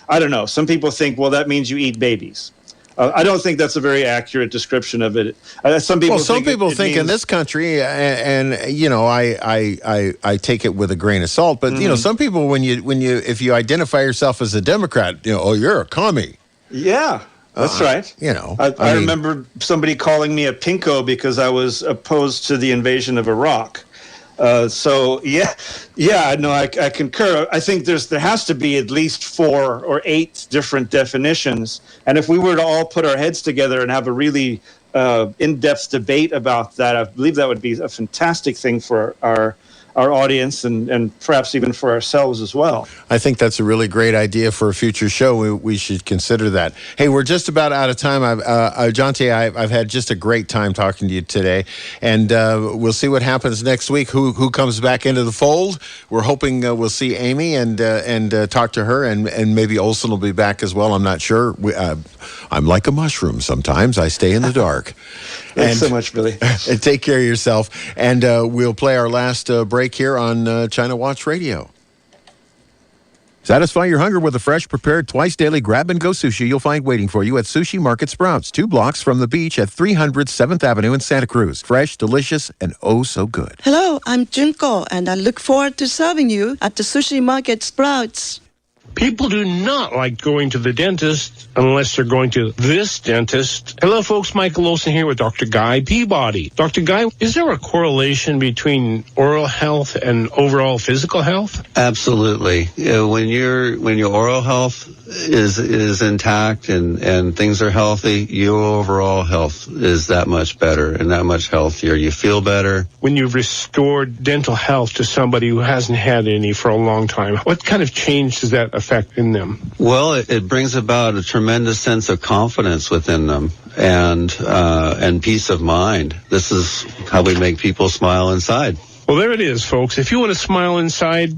I don't know. Some people think, that means you eat babies. I don't think that's a very accurate description of it. Some people think in this country, and I take it with a grain of salt. But some people, if you identify yourself as a Democrat, you're a commie. Yeah, that's right. I remember somebody calling me a pinko because I was opposed to the invasion of Iraq. I concur. I think there has to be at least 4 or 8 different definitions, and if we were to all put our heads together and have a really in-depth debate about that, I believe that would be a fantastic thing for our audience and perhaps even for ourselves as well. I think that's a really great idea for a future show. We should consider that. Hey, we're just about out of time. Jonty, I've had just a great time talking to you today, and we'll see what happens next week. Who comes back into the fold? We're hoping we'll see Amy and talk to her, and maybe Olson will be back as well. I'm not sure. I'm like a mushroom sometimes. I stay in the dark. Thanks so much, Billy. And take care of yourself. And we'll play our last break here on China Watch Radio. Satisfy your hunger with a fresh, prepared, twice-daily grab-and-go sushi you'll find waiting for you at Sushi Market Sprouts, 2 blocks from the beach at 300 7th Avenue in Santa Cruz. Fresh, delicious, and oh so good. Hello, I'm Junko, and I look forward to serving you at the Sushi Market Sprouts. People do not like going to the dentist unless they're going to this dentist. Hello, folks. Michael Olson here with Dr. Guy Peabody. Dr. Guy, is there a correlation between oral health and overall physical health? Absolutely. When your oral health is intact and things are healthy, your overall health is that much better and that much healthier. You feel better. When you've restored dental health to somebody who hasn't had any for a long time, what kind of change does that affect effect in them? Well, it brings about a tremendous sense of confidence within them and peace of mind. This is how we make people smile inside. Well, there it is, folks. If you want to smile inside,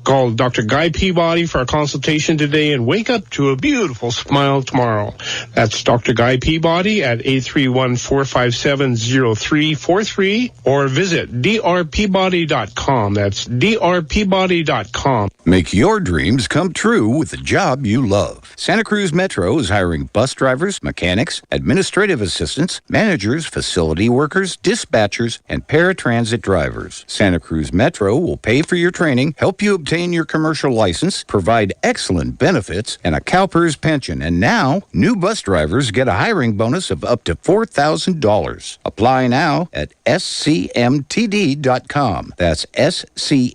call Dr. Guy Peabody for a consultation today and wake up to a beautiful smile tomorrow. That's Dr. Guy Peabody at 831-457-0343 or visit drpeabody.com. That's drpeabody.com. Make your dreams come true with a job you love. Santa Cruz Metro is hiring bus drivers, mechanics, administrative assistants, managers, facility workers, dispatchers, and paratransit drivers. Santa Cruz Metro will pay for your training, help you obtain your commercial license, provide excellent benefits, and a CalPERS pension. And now, new bus drivers get a hiring bonus of up to $4,000. Apply now at scmtd.com. That's scmtd.com.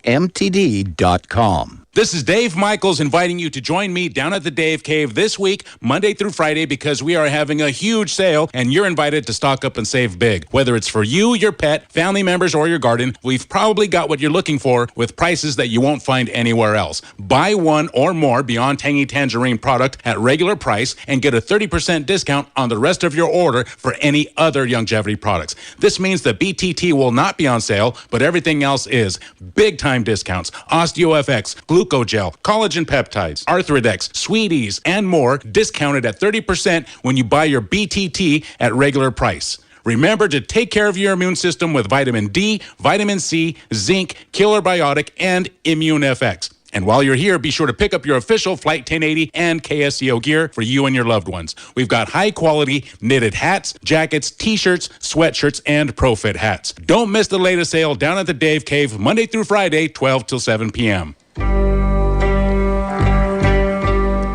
This is Dave Michaels inviting you to join me down at the Dave Cave this week, Monday through Friday, because we are having a huge sale and you're invited to stock up and save big. Whether it's for you, your pet, family members, or your garden, we've probably got what you're looking for with prices that you won't find anywhere else. Buy one or more Beyond Tangy Tangerine product at regular price and get a 30% discount on the rest of your order for any other longevity products. This means that BTT will not be on sale, but everything else is. Big time discounts. OsteoFX, Glucogel, collagen peptides, Arthrodex, Sweeties, and more discounted at 30% when you buy your BTT at regular price. Remember to take care of your immune system with vitamin D, vitamin C, zinc, Killer Biotic, and Immune FX. And while you're here, be sure to pick up your official Flight 1080 and KSCO gear for you and your loved ones. We've got high-quality knitted hats, jackets, T-shirts, sweatshirts, and ProFit hats. Don't miss the latest sale down at the Dave Cave, Monday through Friday, 12 till 7 p.m.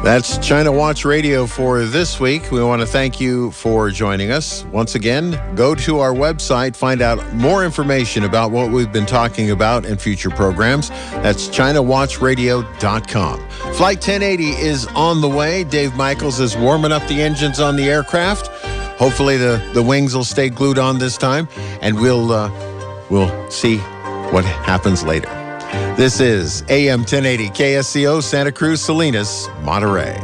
That's China Watch Radio for this week. We want to thank you for joining us. Once again, go to our website, find out more information about what we've been talking about in future programs. That's ChinaWatchRadio.com. Flight 1080 is on the way. Dave Michaels is warming up the engines on the aircraft. Hopefully the wings will stay glued on this time, and we'll see what happens later. This is AM 1080 KSCO Santa Cruz, Salinas, Monterey.